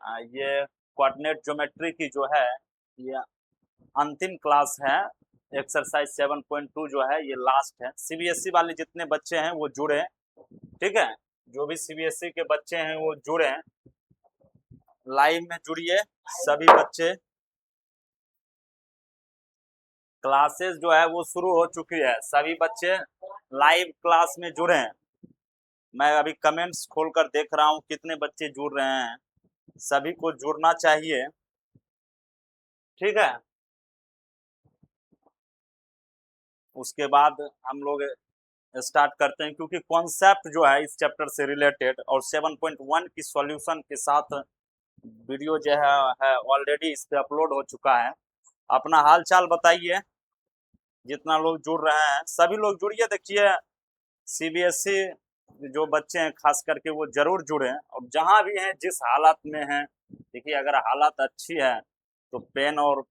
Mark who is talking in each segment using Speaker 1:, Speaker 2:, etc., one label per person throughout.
Speaker 1: ये coordinate geometry की जो है ये अंतिम क्लास है। एक्सरसाइज 7.2 जो है ये लास्ट है। सीबीएसई वाले जितने बच्चे हैं वो जुड़े, ठीक है। जो भी सीबीएसई के बच्चे हैं वो जुड़े, लाइव में जुड़िए सभी बच्चे। क्लासेस जो है वो शुरू हो चुकी है, सभी बच्चे लाइव क्लास में जुड़े हैं। मैं अभी कमेंट्स खोलकर देख रहा हूँ कितने बच्चे जुड़ रहे हैं। सभी को जुड़ना चाहिए, ठीक है। उसके बाद हम लोग स्टार्ट करते हैं, क्योंकि कॉन्सेप्ट जो है इस चैप्टर से रिलेटेड और 7.1 की सॉल्यूशन के साथ वीडियो जो है ऑलरेडी इस पे अपलोड हो चुका है। अपना हाल चाल बताइए, जितना लोग जुड़ रहे हैं सभी लोग जुड़िए। देखिए सीबीएसई जो बच्चे हैं खास करके वो जरूर जुड़े, और जहां भी हैं जिस हालत में हैं, देखिए अगर हालत अच्छी है तो पेन और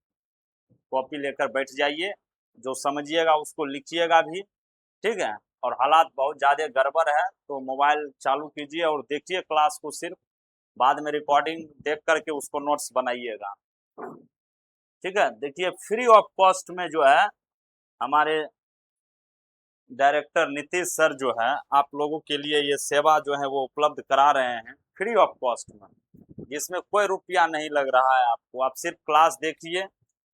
Speaker 1: कॉपी लेकर बैठ जाइए, जो समझिएगा उसको लिखिएगा भी, ठीक है। और हालात बहुत ज़्यादा गड़बड़ है तो मोबाइल चालू कीजिए और देखिए क्लास को, सिर्फ बाद में रिकॉर्डिंग देख करके उसको नोट्स बनाइएगा, ठीक है। देखिए फ्री ऑफ कॉस्ट में जो है हमारे डायरेक्टर नीतीश सर जो है आप लोगों के लिए ये सेवा जो है वो उपलब्ध करा रहे हैं फ्री ऑफ कॉस्ट में, जिसमें कोई रुपया नहीं लग रहा है आपको। आप सिर्फ क्लास देखिए,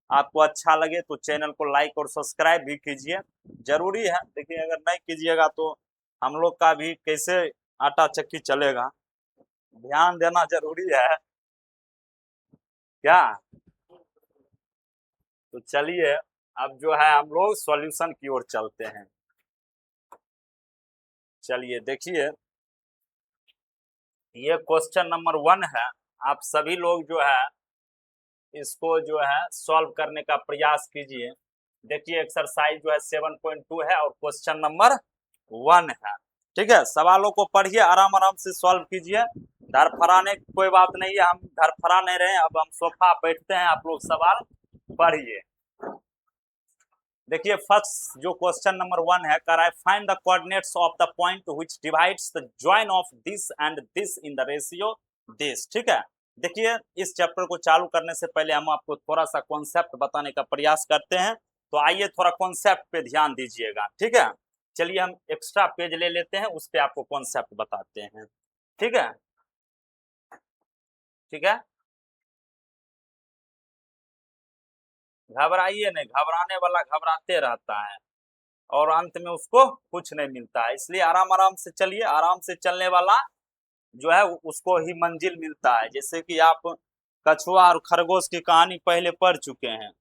Speaker 1: आपको अच्छा लगे तो चैनल को लाइक और सब्सक्राइब भी कीजिए, जरूरी है। देखिए अगर नहीं कीजिएगा तो हम लोग का भी कैसे आटा चक्की चलेगा, ध्यान देना जरूरी है क्या। तो चलिए अब जो है हम लोग सॉल्यूशन की ओर चलते हैं। चलिए देखिए ये क्वेश्चन नंबर 1 है। आप सभी लोग जो है इसको जो है सॉल्व करने का प्रयास कीजिए। देखिए एक्सरसाइज जो है 7.2 है और क्वेश्चन नंबर 1 है, ठीक है। सवालों को पढ़िए, आराम आराम से सॉल्व कीजिए। धरफराने की कोई बात नहीं है, हम धरफरा नहीं रहे हैं। अब हम सोफा बैठते हैं, आप लोग सवाल पढ़िए। देखिए फर्स्ट जो क्वेश्चन नंबर 1 है, कर I find the coordinates of the point which divides the join of this and this in the ratio this, ठीक है। देखिए इस चैप्टर को चालू करने से पहले हम आपको थोड़ा सा कॉन्सेप्ट बताने का प्रयास करते हैं, तो आइए थोड़ा कॉन्सेप्ट पे ध्यान दीजिएगा, ठीक है। चलिए हम एक्स्ट्रा पेज ले लेते हैं, उस पे आपको कॉन्सेप्ट बताते हैं, ठीक है, ठीक है। घबराइए नहीं, घबराने वाला घबराते रहता है और अंत में उसको कुछ नहीं मिलता है, इसलिए आराम आराम से चलिए। आराम से चलने वाला जो है उसको ही मंजिल मिलता है। जैसे कि आप कछुआ और खरगोश की कहानी पहले पढ़ चुके हैं,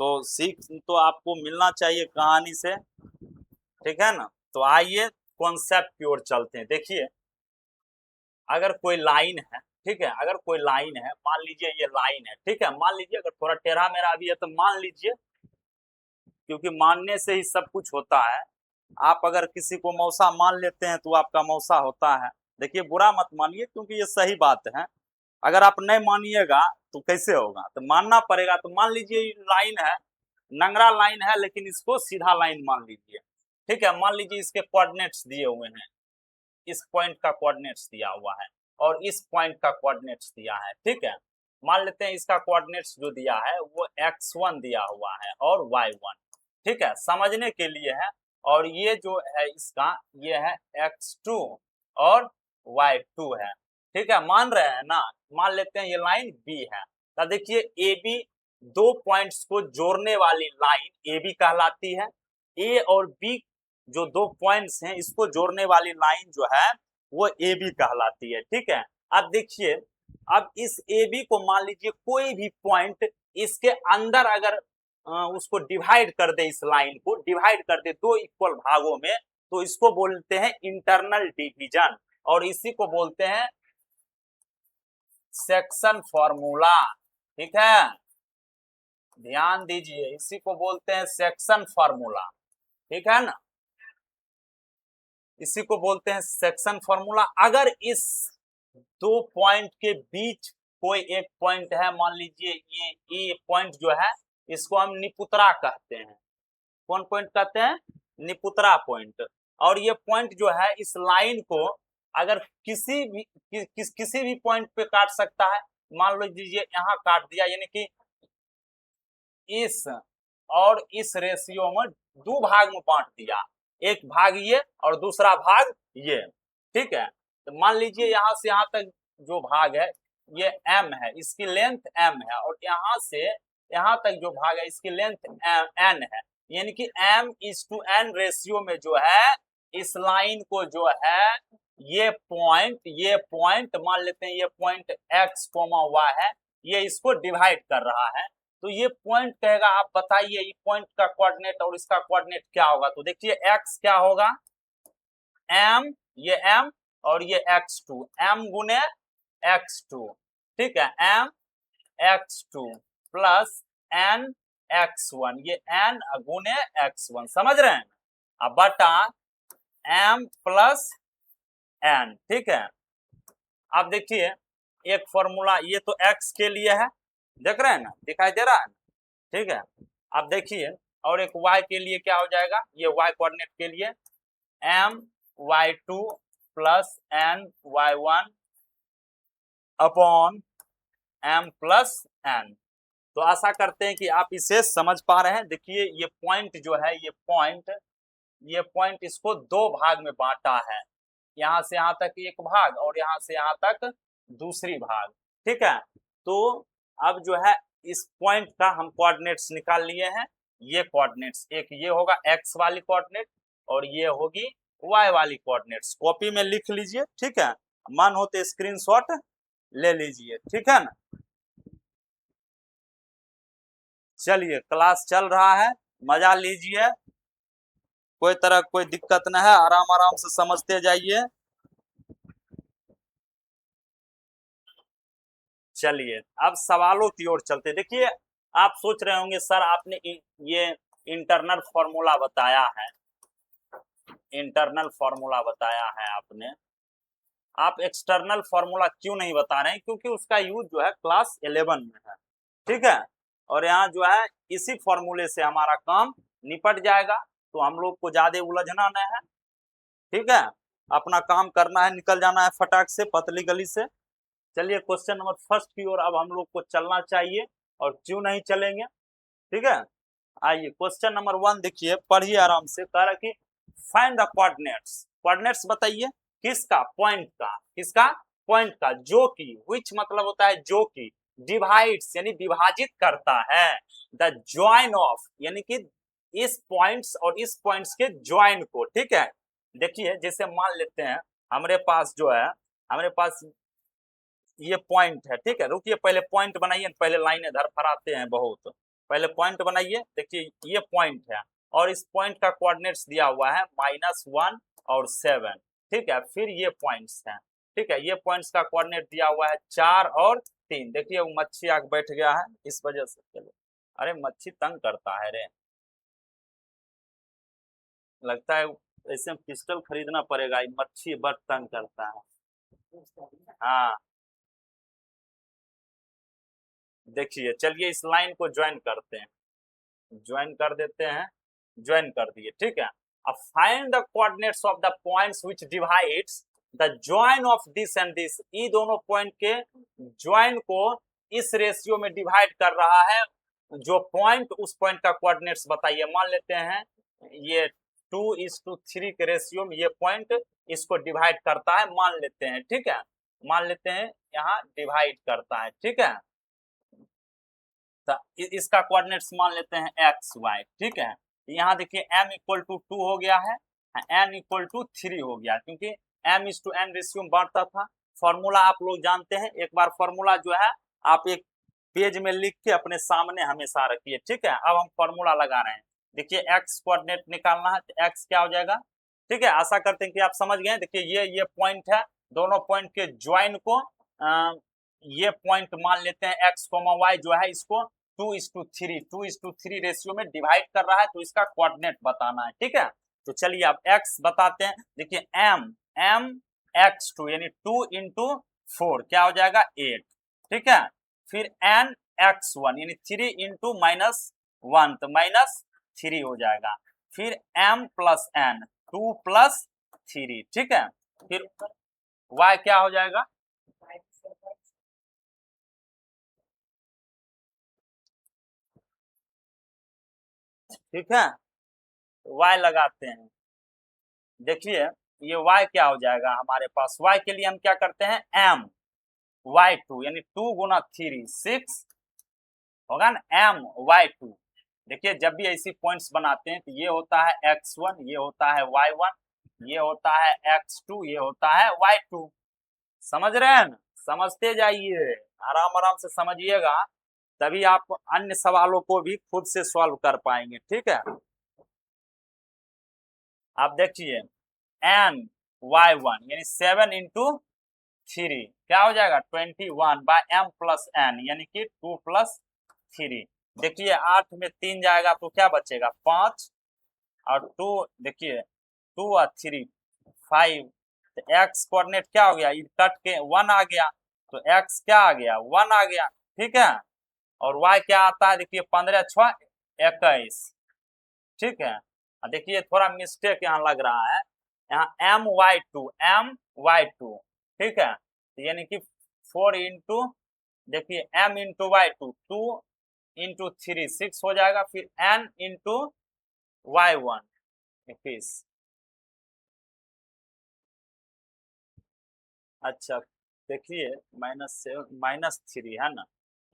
Speaker 1: तो सीख तो आपको मिलना चाहिए कहानी से, ठीक है ना। तो आइए कॉन्सेप्ट की ओर चलते हैं। देखिए अगर कोई लाइन है, ठीक है, अगर कोई लाइन है, मान लीजिए ये लाइन है, ठीक है, मान लीजिए अगर थोड़ा टेढ़ा मेढ़ा भी है तो मान लीजिए, क्योंकि मानने से ही सब कुछ होता है। आप अगर किसी को मौसा मान लेते हैं तो आपका मौसा होता है। देखिए बुरा मत मानिए, क्योंकि ये सही बात है। अगर आप नहीं मानिएगा तो कैसे होगा, तो मानना पड़ेगा। तो मान लीजिए लाइन है, नंगरा लाइन है, लेकिन इसको सीधा लाइन मान लीजिए, ठीक है। मान लीजिए इसके कोऑर्डिनेट्स दिए हुए हैं, इस पॉइंट का कोऑर्डिनेट्स दिया हुआ है और इस पॉइंट का कोऑर्डिनेट्स दिया है, ठीक है। मान लेते हैं इसका कोऑर्डिनेट्स जो दिया है वो x1 दिया हुआ है और y1, ठीक है, समझने के लिए है। और ये जो है इसका ये है x2 और y2 है, ठीक है, मान रहे हैं ना। मान लेते हैं ये लाइन b है, तो देखिए ए बी दो पॉइंट्स को जोड़ने वाली लाइन ए बी कहलाती है। ए और बी जो दो पॉइंट्स हैं इसको जोड़ने वाली लाइन जो है वो ए बी कहलाती है, ठीक है। अब देखिए अब इस ए बी को मान लीजिए कोई भी पॉइंट इसके अंदर अगर उसको डिवाइड कर दे, इस लाइन को डिवाइड कर दे दो इक्वल भागों में, तो इसको बोलते हैं इंटरनल डिवीजन, और इसी को बोलते हैं सेक्शन फॉर्मूला, ठीक है। ध्यान दीजिए, इसी को बोलते हैं सेक्शन फॉर्मूला, ठीक है ना, इसी को बोलते हैं सेक्शन फॉर्मूला। अगर इस दो पॉइंट के बीच कोई एक पॉइंट है, मान लीजिए ये पॉइंट जो है इसको हम निपुत्रा कहते हैं। कौन पॉइंट कहते हैं? निपुत्रा पॉइंट। और ये पॉइंट जो है इस लाइन को अगर किसी भी पॉइंट पे काट सकता है। मान लीजिए यहाँ काट दिया, यानी कि इस और इस रेशियो में दो भाग में बांट दिया, एक भाग ये और दूसरा भाग ये, ठीक है। तो मान लीजिए यहाँ से यहाँ तक जो भाग है ये m है, इसकी लेंथ m है, और यहाँ से यहाँ तक जो भाग है इसकी लेंथ n है, यानी कि m/n रेशियो में जो है इस लाइन को जो है ये पॉइंट मान लेते हैं, ये पॉइंट x, y है, ये इसको डिवाइड कर रहा है। तो ये पॉइंट कहेगा आप बताइए ये पॉइंट का कोऑर्डिनेट और इसका कोऑर्डिनेट क्या होगा। तो देखिए x क्या होगा, m, ये m और ये x2, m गुने x2, ठीक है, m x2 plus n x1, ये n गुने x1, समझ रहे हैं। अब बटा m प्लस n, ठीक है। अब देखिए एक फॉर्मूला, ये तो x के लिए है, देख रहे हैं ना, दिखाई दे रहा है, ठीक है। अब देखिए और एक y के लिए क्या हो जाएगा, ये y कोऑर्डिनेट के लिए m y2 plus n y1 upon m plus n। तो आशा करते हैं कि आप इसे समझ पा रहे हैं। देखिए ये पॉइंट जो है, ये पॉइंट इसको दो भाग में बांटा है, यहाँ से यहाँ तक एक भाग और यहाँ से यहाँ तक दूसरी भाग, ठीक है। तो अब जो है इस पॉइंट का हम कोऑर्डिनेट्स निकाल लिए हैं। ये कोऑर्डिनेट्स, एक ये होगा x वाली कोऑर्डिनेट और ये होगी y वाली कोऑर्डिनेट्स। कॉपी में लिख लीजिए, ठीक है, मन हो तो स्क्रीनशॉट ले लीजिए, ठीक है ना। चलिए क्लास चल रहा है, मजा लीजिए, कोई तरह कोई दिक्कत न है, आराम आराम से समझते जाइए। चलिए अब सवालों की ओर चलते। देखिए आप सोच रहे होंगे सर आपने ये इंटरनल फॉर्मूला बताया है, इंटरनल फॉर्मूला बताया है आपने, आप एक्सटर्नल फॉर्मूला क्यों नहीं बता रहे हैं? क्योंकि उसका यूज जो है क्लास 11 में है, ठीक है, और यहाँ जो है इसी फॉर्मूले से हमारा काम निपट जाएगा, तो हम लोग को ज्यादा उलझना नहीं है, ठीक है, अपना काम करना है, निकल जाना है फटाक से पतली गली से। चलिए क्वेश्चन नंबर फर्स्ट की ओर अब हम लोग को चलना चाहिए, और क्यों नहीं चलेंगे, ठीक है। आइए क्वेश्चन नंबर 1 देखिए, पढ़िए आराम से। कह रहा कि फाइंड द कोऑर्डिनेट्स, कोऑर्डिनेट्स बताइए किसका, पॉइंट का, किसका, पॉइंट का, जो कि, व्हिच मतलब होता है जो कि, डिवाइड्स यानी विभाजित करता है, द ज्वाइन ऑफ यानी कि इस पॉइंट्स और इस पॉइंट्स के ज्वाइन को, ठीक है। देखिए जैसे मान लेते हैं हमारे पास जो है, हमारे पास ये पॉइंट है, ठीक है, रुकिए पहले पॉइंट बनाइए, पहले लाइनें धरफराते हैं बहुत, पहले पॉइंट बनाइए। देखिए ये पॉइंट है और इस पॉइंट का कोऑर्डिनेट्स दिया हुआ है -1 और 7, ठीक है। फिर ये पॉइंट्स हैं, ठीक है, ये पॉइंट्स का कोऑर्डिनेट दिया हुआ है 4 और 3। देखिए वो मच्छी आके बैठ गया है इस वजह से, चलो, अरे मच्छी तंग करता है रे, लगता है ऐसे पिस्टल खरीदना पड़ेगा, मच्छी बड़ तंग करता है। हाँ देखिए, चलिए इस लाइन को ज्वाइन करते हैं, ज्वाइन कर देते हैं, ज्वाइन कर दिए, ठीक है। अब find the coordinates of the points which divides the join of this and this, ये दोनों पॉइंट के ज्वाइन को इस रेशियो में डिवाइड कर रहा है, जो पॉइंट, उस पॉइंट का कोऑर्डिनेट्स बताइए। मान लेते हैं ये 2:3 के रेशियो में ये पॉइंट इसको डिवाइड करता है, मान लेते हैं, ठीक है, मान लेते हैं यहाँ डिवाइड करता है, ठीक है। इसका कोऑर्डिनेट्स मान लेते हैं एक्स वाई, ठीक है। यहाँ देखिए m = 2 हो गया है, n = 3 हो गया, क्योंकि m/n रेशियो में बढ़ता था। फॉर्मूला आप लोग जानते हैं, एक बार फॉर्मूला जो है आप एक पेज में लिख के अपने सामने हमेशा रखिए, ठीक है। अब हम फॉर्मूला लगा रहे हैं, देखिए x कोऑर्डिनेट निकालना है, तो x क्या हो जाएगा, ठीक है। आशा करते हैं कि आप समझ गए। देखिए ये पॉइंट है, दोनों पॉइंट के ज्वाइन को ये पॉइंट मान लेते हैं x, y जो है इसको 2:3 रेशियो में डिवाइड कर रहा है, तो इसका कोऑर्डिनेट बताना है, ठीक है। तो चलिए अब x बताते हैं। देखिए m x2 यानी 2 × 4 क्या हो जाएगा 8, ठीक है। फिर n x1 यानी 3 × -1 तो -3 हो जाएगा। फिर m + n 2 + 3, ठीक है। फिर y क्या हो जाएगा, ठीक है, y लगाते हैं। देखिए ये y क्या हो जाएगा हमारे पास, y के लिए हम क्या करते हैं m y2 यानी 2 गुना 3 6 होगा ना my2। देखिए जब भी ऐसी पॉइंट्स बनाते हैं तो ये होता है x1, ये होता है y1, ये होता है x2, ये होता है y2। समझ रहे हैं ना, समझते जाइए, आराम आराम से समझिएगा, तभी आप अन्य सवालों को भी खुद से सॉल्व कर पाएंगे, ठीक है। आप देखिए ny1 यानी 7 इंटू 3 क्या हो जाएगा 21 बाय m प्लस n यानी कि 2 प्लस 3। देखिए 8 में 3 जाएगा तो क्या बचेगा 5 और 2, देखिए 2 और 3 5, तो x कोऑर्डिनेट क्या हो गया, कट के 1 आ गया, तो x क्या आ गया 1 आ गया, ठीक है। और y क्या आता है, देखिए 15 6 21, ठीक है। देखिए थोड़ा मिस्टेक यहाँ लग रहा है, यहाँ my2 ठीक है, तो यानी कि 4 इंटू, देखिए m इंटू y2 2 इंटू 3 6 हो जाएगा, फिर n इंटू y1 21। अच्छा देखिए -3 है ना,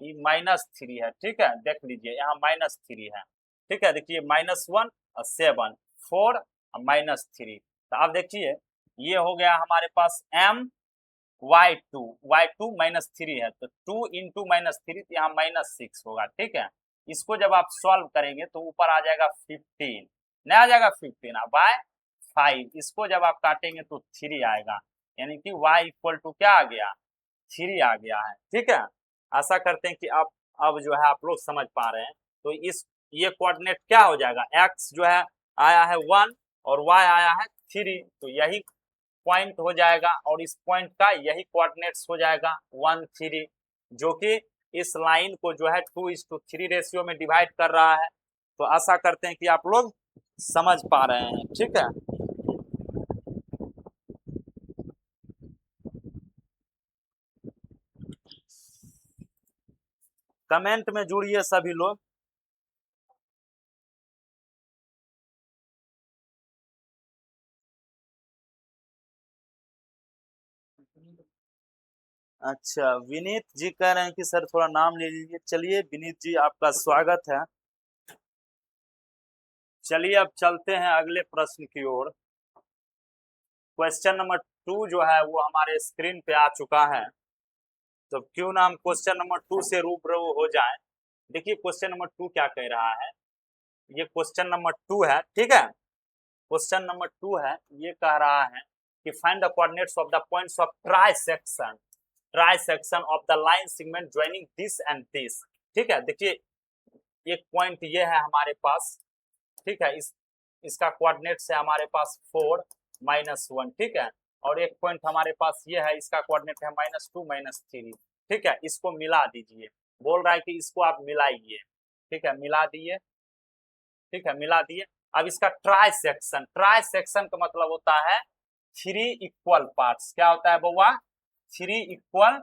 Speaker 1: ये -3 है, ठीक है, देख लीजिए यहाँ -3 है, ठीक है। देखिए -1 और 7 4 और -3, तो अब देखिए ये हो गया हमारे पास m y2 -3 है, तो 2 इंटू -3 तो यहाँ -6 होगा, ठीक है। इसको जब आप सॉल्व करेंगे तो ऊपर आ जाएगा 15, नहीं आ जाएगा 15 बाय 5, इसको जब आप काटेंगे तो 3 आएगा, यानी कि y इक्वल टू क्या आ गया 3 आ गया है, ठीक है। आशा करते हैं कि आप अब जो है आप लोग समझ पा रहे हैं। तो इस ये कोऑर्डिनेट क्या हो जाएगा, x जो है आया है 1 और y आया है 3, तो यही पॉइंट हो जाएगा और इस पॉइंट का यही कोऑर्डिनेट्स हो जाएगा 1 3, जो कि इस लाइन को जो है 2:3 रेशियो में डिवाइड कर रहा है। तो आशा करते हैं कि आप लोग समझ पा रहे हैं, ठीक है। कमेंट में जुड़िए सभी लोग। अच्छा विनीत जी कह रहे हैं कि सर थोड़ा नाम ले लीजिए, चलिए विनीत जी आपका स्वागत है। चलिए अब चलते हैं अगले प्रश्न की ओर। क्वेश्चन नंबर 2 जो है वो हमारे स्क्रीन पे आ चुका है, तो क्यों ना हम क्वेश्चन नंबर 2 से रूबरू हो जाए। देखिए क्वेश्चन नंबर 2 क्या कह रहा है, ये क्वेश्चन नंबर 2 है, ठीक है। क्वेश्चन नंबर 2 है, ये कह रहा है कि find the coordinates of the points of trisection of the line segment joining this and this, ठीक है। देखिए एक पॉइंट ये है हमारे पास, ठीक है, इसका कोऑर्डिनेट्स है हमारे पास 4 -1, ठीक है। और एक पॉइंट हमारे पास ये है, इसका कोऑर्डिनेट है -2 -3, ठीक है। इसको मिला दीजिए, बोल रहा है कि इसको आप मिलाइए, ठीक है, मिला दिए, ठीक है, मिला दिए। अब इसका ट्राइसेक्शन का मतलब होता है 3 इक्वल पार्ट्स, क्या होता है बउआ 3 इक्वल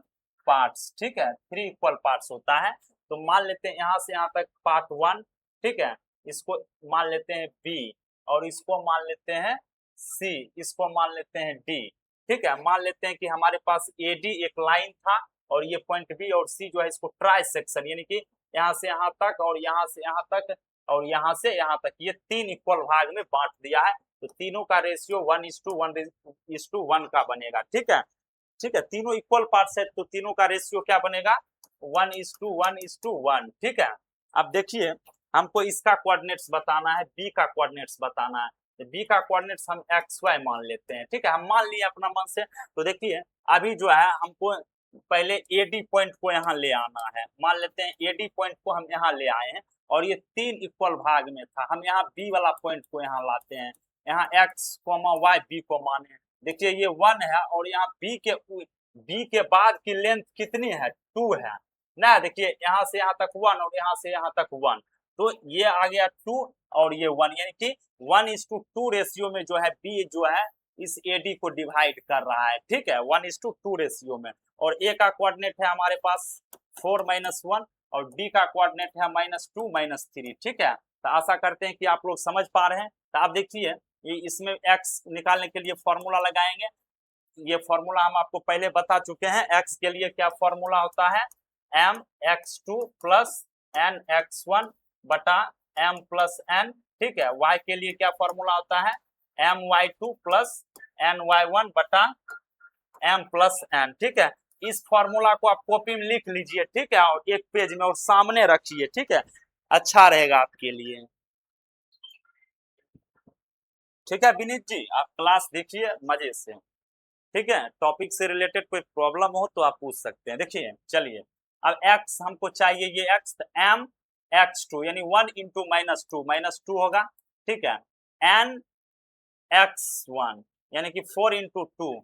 Speaker 1: पार्ट्स, ठीक है, 3 इक्वल पार्ट्स होता है। तो मान लेते हैं यहाँ से यहाँ तक पार्ट 1, ठीक है, इसको मान लेते हैं बी, और इसको मान लेते हैं सी, इसको मान लेते हैं डी, ठीक है। मान लेते हैं कि हमारे पास ए डी एक लाइन था और ये पॉइंट बी और सी जो है इसको ट्राइसेक्शन यानी कि यहाँ से यहाँ तक और यहाँ से यहाँ तक और यहाँ से यहाँ तक ये 3 इक्वल भाग में बांट दिया है, तो तीनों का रेशियो 1:1 का बनेगा, ठीक है, ठीक है। तीनों इक्वल पार्ट्स है तो तीनों का रेशियो क्या बनेगा 1:1, ठीक है। अब देखिए हमको इसका कोऑर्डिनेट्स बताना है, बी का कोऑर्डिनेट्स बताना है, तो बी का कोऑर्डिनेट्स हम XY मान लेते हैं, ठीक है, हम मान लिए अपना मन से। तो देखिए अभी जो है हमको पहले AD पॉइंट को यहाँ ले आना है, मान लेते हैं AD पॉइंट को हम यहाँ ले आए हैं और ये 3 इक्वल भाग में था, हम यहाँ बी वाला पॉइंट को यहाँ लाते हैं, यहाँ x, y बी को माने, देखिए ये 1 है और यहाँ बी के बाद की लेंथ कितनी है 2 है ना, देखिए यहाँ से यहाँ तक 1 और यहाँ से यहाँ तक 1, तो ये आ गया 2 और ये 1, यानी कि 1:2 रेशियो में जो है बी जो है इस AD को डिवाइड कर रहा है, ठीक है, 1:2 रेशियो में। और A का कोऑर्डिनेट है हमारे पास 4 - 1 और B का कोऑर्डिनेट है -2 -3, ठीक है। तो आशा करते हैं कि आप लोग समझ पा रहे हैं। तो आप देखिए ये इसमें x निकालने के लिए फॉर्मूला लगाएंगे। ये फॉर्मूला हम आपको पहले बता चुके हैं। x के लिए क्या फॉर्मूला होता है, mx2 + nx1 बटा m + n, ठीक है। y के लिए क्या फॉर्मूला होता है, my2 + ny1 बटा m + n, ठीक है। इस फॉर्मूला को आप कॉपी में लिख लीजिए, ठीक है, और एक पेज में और सामने रखिए, ठीक है, अच्छा रहेगा आपके लिए, ठीक है। विनीत जी आप क्लास देखिए मजे से, ठीक है। टॉपिक से रिलेटेड कोई प्रॉब्लम हो तो आप पूछ सकते हैं। देखिए चलिए, अब x हमको चाहिए, ये x, तो m x2 यानी 1 × -2 होगा, ठीक है। n x1 यानी कि 4 × 2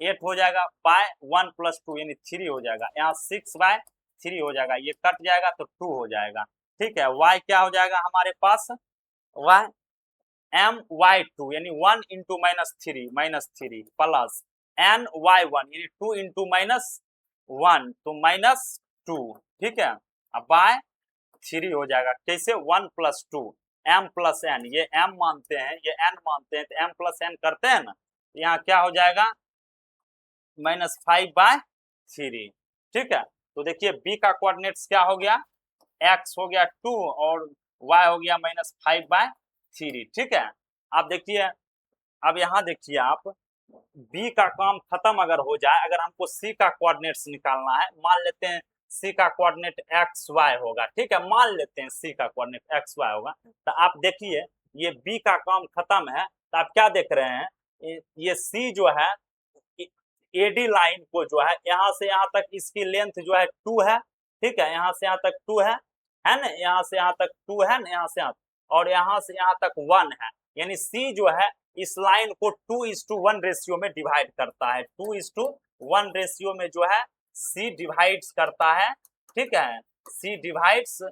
Speaker 1: 8 हो जाएगा, बाय 1 + 2 यानी 3 हो जाएगा। यहाँ 6/3 हो जाएगा, ये कट जाएगा तो 2 हो जाएगा, ठीक है। y क्या हो जाएगा हमारे पास, y my2 यानी 1 × -3 प्लस ny1 यानी 2 × -1 तो -2, ठीक है। अब बाय 3 हो जाएगा, कैसे, 1 + 2 m + n, ये m मानते हैं ये n मानते हैं, तो m + n करते हैं ना, यहाँ क्या हो जाएगा -5/3, ठीक है। तो देखिए b का कोऑर्डिनेट्स क्या हो गया, x हो गया 2 और y हो गया -5/3, ठीक है। आप देखिए, अब यहाँ देखिए आप, b का काम खत्म अगर हो जाए, अगर हमको c का कोऑर्डिनेट्स निकालना है, मान लेते हैं c का कोऑर्डिनेट xy होगा, ठीक है, मान लेते हैं c का कोऑर्डिनेट xy होगा, तो आप देखिए ये b का काम खत्म है, तो आप क्या देख रहे हैं, ये c जो है AD लाइन को जो है यहाँ से यहाँ तक इसकी लेंथ जो है 2 है, ठीक है, यहाँ से यहाँ तक 2 है ना, यहाँ से यहाँ तक 2 है ना, यहाँ से यहाँ, और यहाँ से यहाँ तक 1 है, यानी C जो है इस लाइन को 2:1 रेशियो में डिवाइड करता है, 2:1 रेशियो में जो है C डिवाइड्स करता है, ठीक है, C डिवाइड्स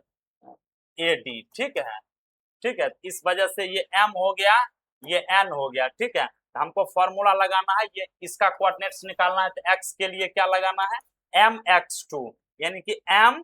Speaker 1: AD, ठीक है। इस वजह से ये m हो गया, ये n हो गया, ठीक है। हमको फॉर्मूला लगाना है, ये इसका कोऑर्डिनेट्स निकालना है, तो x के लिए क्या लगाना है, mx2 यानी कि m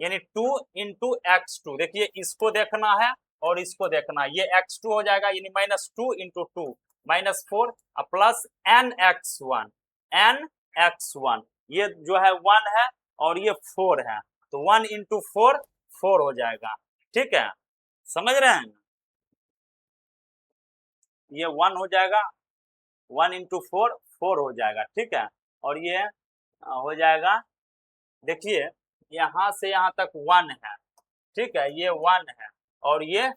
Speaker 1: यानी 2 × x2, देखिए इसको देखना है और इसको देखना है, ये x2 हो जाएगा यानी -2 × 2 -4 प्लस nx1 ये जो है 1 है और ये 4 है, तो 1 × 4 4 हो जाएगा, ठीक है, समझ रहे हैं, ये 1 हो जाएगा, 1 × 4 4 हो जाएगा, ठीक है। और ये हो जाएगा, देखिए यहाँ से यहाँ तक 1 है, ठीक है, ये 1 है और ये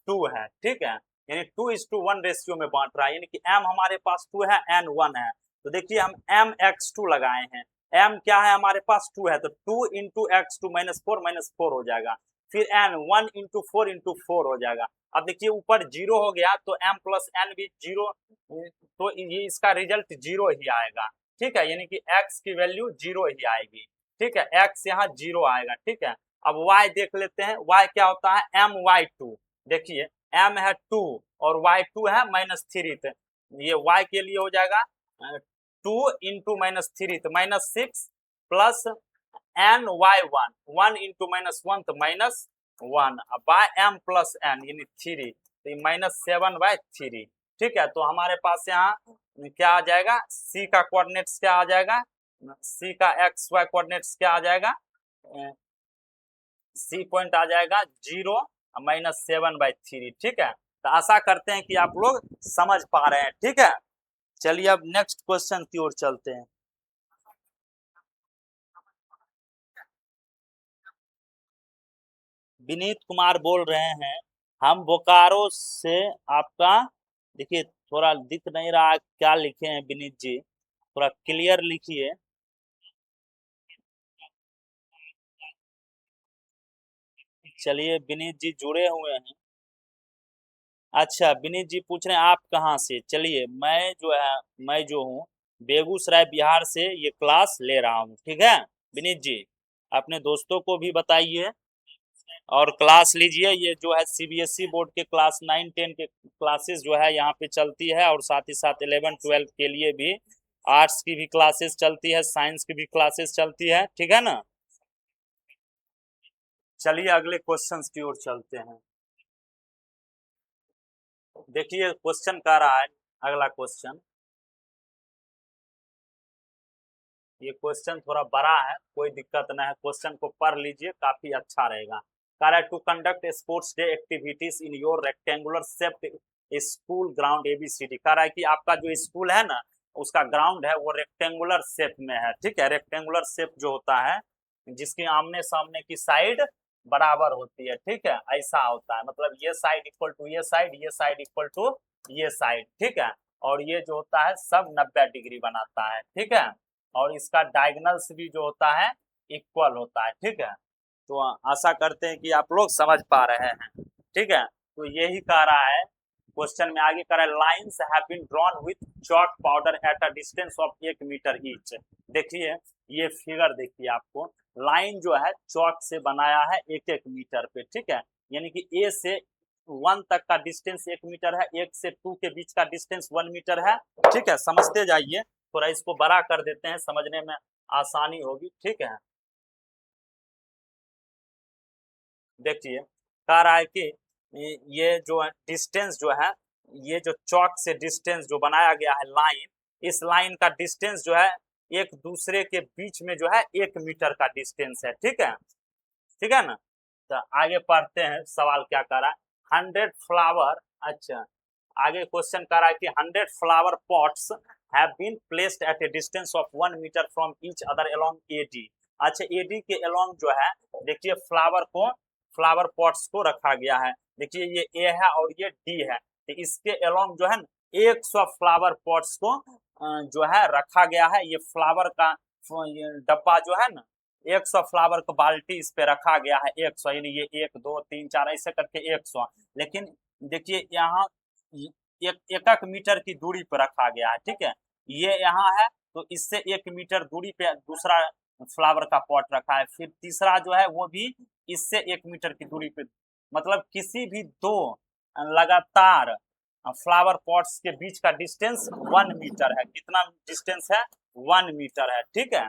Speaker 1: 2 है, ठीक है, यानी 2:1 रेशियो में बांट रहा है, यानी कि m हमारे पास 2 है, n 1 है, तो देखिए हम mx2 लगाए हैं, m क्या है हमारे पास 2 है, तो 2 × x2 -4 हो जाएगा, फिर n 1 × 4 × 4 हो जाएगा। अब देखिए ऊपर 0 हो गया तो m + n भी 0, तो ये इसका रिजल्ट 0 ही आएगा, ठीक है, यानी कि x की वैल्यू 0 ही आएगी, ठीक है, x यहाँ 0 आएगा, ठीक है। अब y देख लेते हैं, y क्या होता है, my2, देखिए m है 2 और y2 है -3, तो ये y के लिए हो जाएगा 2 × -3 तो -6 प्लस ny1 1 × -1 तो -1 बाय m + n यानी 3, तो -7/3, ठीक है। तो हमारे पास यहाँ क्या आ जाएगा, c का कोऑर्डिनेट्स क्या आ जाएगा, c का xy कोऑर्डिनेट्स क्या आ जाएगा, c पॉइंट आ जाएगा 0 -7/3, ठीक है। तो आशा करते हैं कि आप लोग समझ पा रहे हैं, ठीक है। चलिए अब नेक्स्ट क्वेश्चन की ओर चलते हैं। विनीत कुमार बोल रहे हैं, हम बोकारो से, आपका देखिए थोड़ा दिख नहीं रहा क्या लिखे हैं विनीत जी, थोड़ा क्लियर लिखिए। चलिए विनीत जी जुड़े हुए हैं। अच्छा विनीत जी पूछ रहे हैं आप कहाँ से, चलिए मैं जो हूँ बेगूसराय बिहार से ये क्लास ले रहा हूँ, ठीक है विनीत जी, अपने दोस्तों को भी बताइए। और क्लास लीजिए, ये जो है सीबीएसई बोर्ड के क्लास 9-10 के क्लासेस जो है यहाँ पे चलती है, और साथ ही साथ 11-12 के लिए भी आर्ट्स की भी क्लासेस चलती है, साइंस की भी क्लासेस चलती है, ठीक है ना। चलिए अगले क्वेश्चंस की ओर चलते हैं। देखिए क्वेश्चन कह रहा है, अगला क्वेश्चन, ये क्वेश्चन थोड़ा बड़ा है, कोई दिक्कत नहीं है, क्वेश्चन को पढ़ लीजिए, काफी अच्छा रहेगा। कह रहा है to conduct sports day activities in your rectangular shaped school ground ABCD. कह रहा है कि आपका जो स्कूल है ना, उसका ग्राउंड है वो रेक्टेंगुलर शेप में है, ठीक है। रेक्टेंगुलर शेप जो होता है, जिसकी आमने सामने की साइड बराबर होती है, ठीक है, ऐसा होता है। मतलब ये साइड इक्वल टू ये साइड, ये साइड इक्वल टू ये साइड, ठीक है। और ये जो होता है सब 90 डिग्री बनाता है, ठीक है। और इसका डायगोनल्स भी जो होता है इक्वल होता है, ठीक है। तो आशा करते हैं कि आप लोग समझ पा रहे हैं, ठीक है। तो यही कह रहा है क्वेश्चन में, आगे कह रहा है lines have been drawn with chalk powder at a distance of 1 metre each. देखिए ये फिगर देखिए, आपको लाइन जो है चॉक से बनाया है 1-1 मीटर पे, ठीक है। यानी कि ए से 1 तक का डिस्टेंस 1 मीटर है, 1 से 2 के बीच का डिस्टेंस 1 मीटर है, ठीक है। समझते जाइए, थोड़ा इसको बड़ा कर देते हैं, समझने में आसानी होगी, ठीक है। देखिए कह रहा है कि ये जो डिस्टेंस जो है, ये जो चौक से डिस्टेंस जो बनाया गया है लाइन, इस लाइन का डिस्टेंस जो है एक दूसरे के बीच में जो है 1 मीटर का डिस्टेंस है, ठीक है, ठीक है ना। तो आगे पढ़ते हैं, सवाल क्या कर रहा है, 100 फ्लावर, अच्छा, आगे क्वेश्चन कर रहा है कि 100 flower pots have been placed at a distance of 1 metre from each other along AD. अच्छा, एडी के अलोंग जो है, देखिए फ्लावर पॉट्स को रखा गया है। देखिए ये ए है और ये डी है, तो इसके अलोंग जो है ना 100 फ्लावर पॉट्स को जो है रखा गया है। ये फ्लावर का डब्बा जो है ना, 100 फ्लावर को बाल्टी इस पे रखा गया है 100, यानी ये 1 2 3 4 ऐसे करके 100। लेकिन देखिए यहाँ एक मीटर की दूरी पर रखा गया है, ठीक है। ये यहाँ है, तो इससे 1 मीटर दूरी पे दूसरा फ्लावर का पॉट रखा है। फिर तीसरा जो है वो भी इससे 1 मीटर की दूरी पे, मतलब किसी भी दो लगातार फ्लावर पॉट्स के बीच का डिस्टेंस 1 मीटर है। कितना डिस्टेंस है? 1 मीटर है, ठीक है।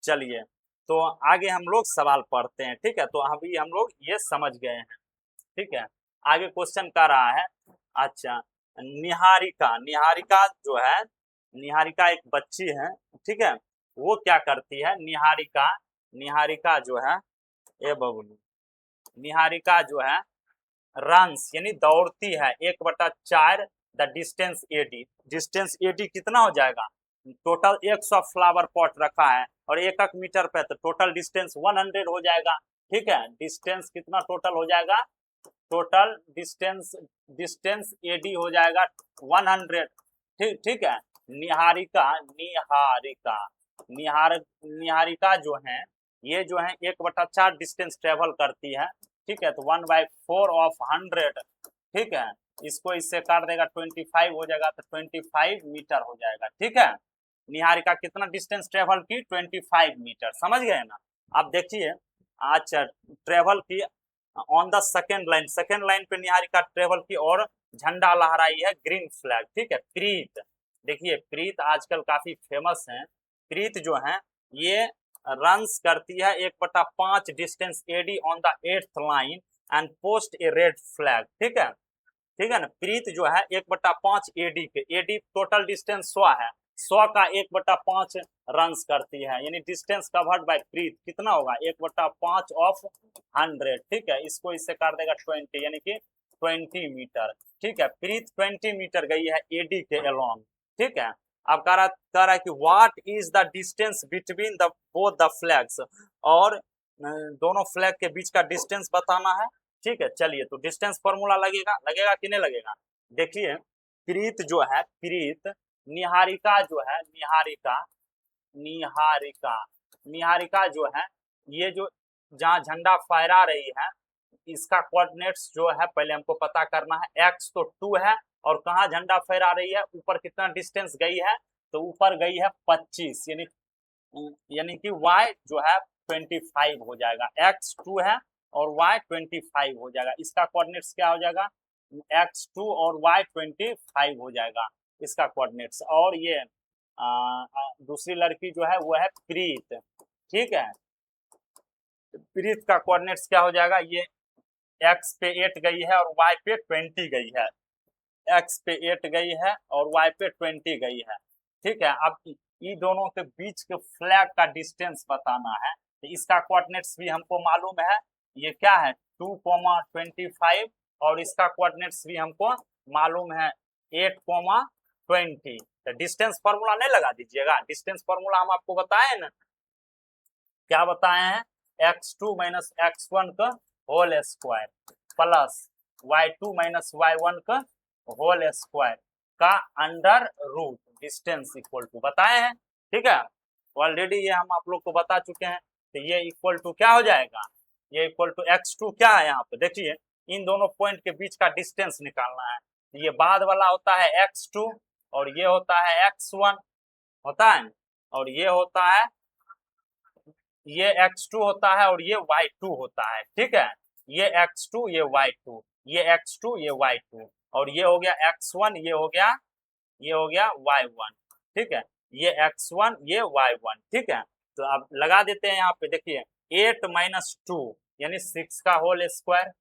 Speaker 1: चलिए तो आगे हम लोग सवाल पढ़ते हैं, ठीक है। तो अभी हम लोग ये समझ गए हैं, ठीक है। आगे क्वेश्चन कर रहा है, अच्छा, निहारिका, निहारिका जो है, निहारिका एक बच्ची है, ठीक है। वो क्या करती है, निहारिका, निहारिका जो है, ए बबुली, निहारिका जो है रन्स यानी दौड़ती है 1/4 the distance AD. Distance AD कितना हो जाएगा, टोटल 100 फ्लावर पॉट रखा है और 1 मीटर पे, तो टोटल डिस्टेंस 100 हो जाएगा, ठीक है। डिस्टेंस कितना टोटल हो जाएगा, टोटल डिस्टेंस, डिस्टेंस एडी हो जाएगा 100, ठीक, ठीक है। निहारिका, निहारिका, निहारिका जो है, ये जो है 1/4 डिस्टेंस ट्रेवल करती है, ठीक है। तो 1/4 ऑफ 100, ठीक है। इसको इससे काट देगा 25 हो जाएगा, तो 25 मीटर हो जाएगा, ठीक है। निहारिका कितना डिस्टेंस ट्रेवल की, 25 मीटर, समझ गए ना। अब देखिए, अच्छा, ट्रेवल की on the second line, second line पे निहारिका ट्रेवल की और झंडा लहराई है, ग्रीन फ्लैग, ठीक है। प्रीत, देखिए प्रीत आजकल काफी फेमस है। प्रीत जो है ये रन्स करती है 1/5 distance AD on the 8th line and post a red flag, ठीक है, ठीक है ना। प्रीत जो है 1/5 एडी पे, एडी टोटल डिस्टेंस 100 है, 100 का 1/5 रन्स करती है, यानी डिस्टेंस कवर्ड बाय प्रीत कितना होगा, 1/5 ऑफ 100, ठीक है। इसको इससे काट देगा 20, यानी कि 20 मीटर, ठीक है। प्रीत 20 मीटर गई है एडी के अलोंग, ठीक है। अब कह रहा है कि what is the distance between the both the flags, और दोनों फ्लैग के बीच का डिस्टेंस बताना है, ठीक है। चलिए तो डिस्टेंस फॉर्मूला लगेगा, लगेगा कि नहीं लगेगा। देखिए प्रीत जो है, प्रीत, निहारिका जो है, निहारिका, निहारिका, निहारिका जो है, ये जो जहाँ झंडा फहरा रही है, इसका कोऑर्डिनेट्स जो है पहले हमको पता करना है। एक्स तो 2 है, और कहाँ झंडा फहरा रही है, ऊपर कितना डिस्टेंस गई है, तो ऊपर गई है 25, यानी कि y जो है 25 हो जाएगा। x 2 है और y 25 हो जाएगा। इसका कोऑर्डिनेट्स क्या हो जाएगा, x2 और y 25 हो जाएगा इसका कोऑर्डिनेट्स। और ये दूसरी लड़की जो है वो है प्रीत, ठीक है। प्रीत का कोऑर्डिनेट्स क्या हो जाएगा, ये x पे 8 गई है और y पे 20 गई है, x पे 8 गई है और y पे 20 गई है, ठीक है। अब इन दोनों के बीच के फ्लैग का डिस्टेंस बताना है, तो इसका कोऑर्डिनेट्स भी हमको मालूम है, ये क्या है 2,25 और इसका कोऑर्डिनेट्स भी हमको मालूम है 8,20। तो डिस्टेंस फॉर्मूला नहीं लगा दीजिएगा, डिस्टेंस फॉर्मूला हम आपको बताए ना, क्या बताए हैं, x2 माइनस x1 का whole square plus y2 minus y1 का होल स्क्वायर का under root distance equal to बताए हैं, ठीक है। ऑलरेडी ये हम आप लोग को बता चुके हैं। तो ये इक्वल टू क्या हो जाएगा, ये इक्वल टू x2 क्या है, यहाँ पे देखिए इन दोनों पॉइंट के बीच का डिस्टेंस निकालना है। ये बाद वाला होता है x2 और ये होता है x1 होता है, और ये होता है, ये x2 होता है और ये y2 होता है, ठीक है। ये x2 ये y2, ये x2 ये y2 और ये हो गया x1, ये हो गया y1, ठीक है। ये x1 ये y1, ठीक है। तो अब लगा देते हैं यहाँ पे, देखिए 8 माइनस 2 यानी 6 का होल स्क्वायर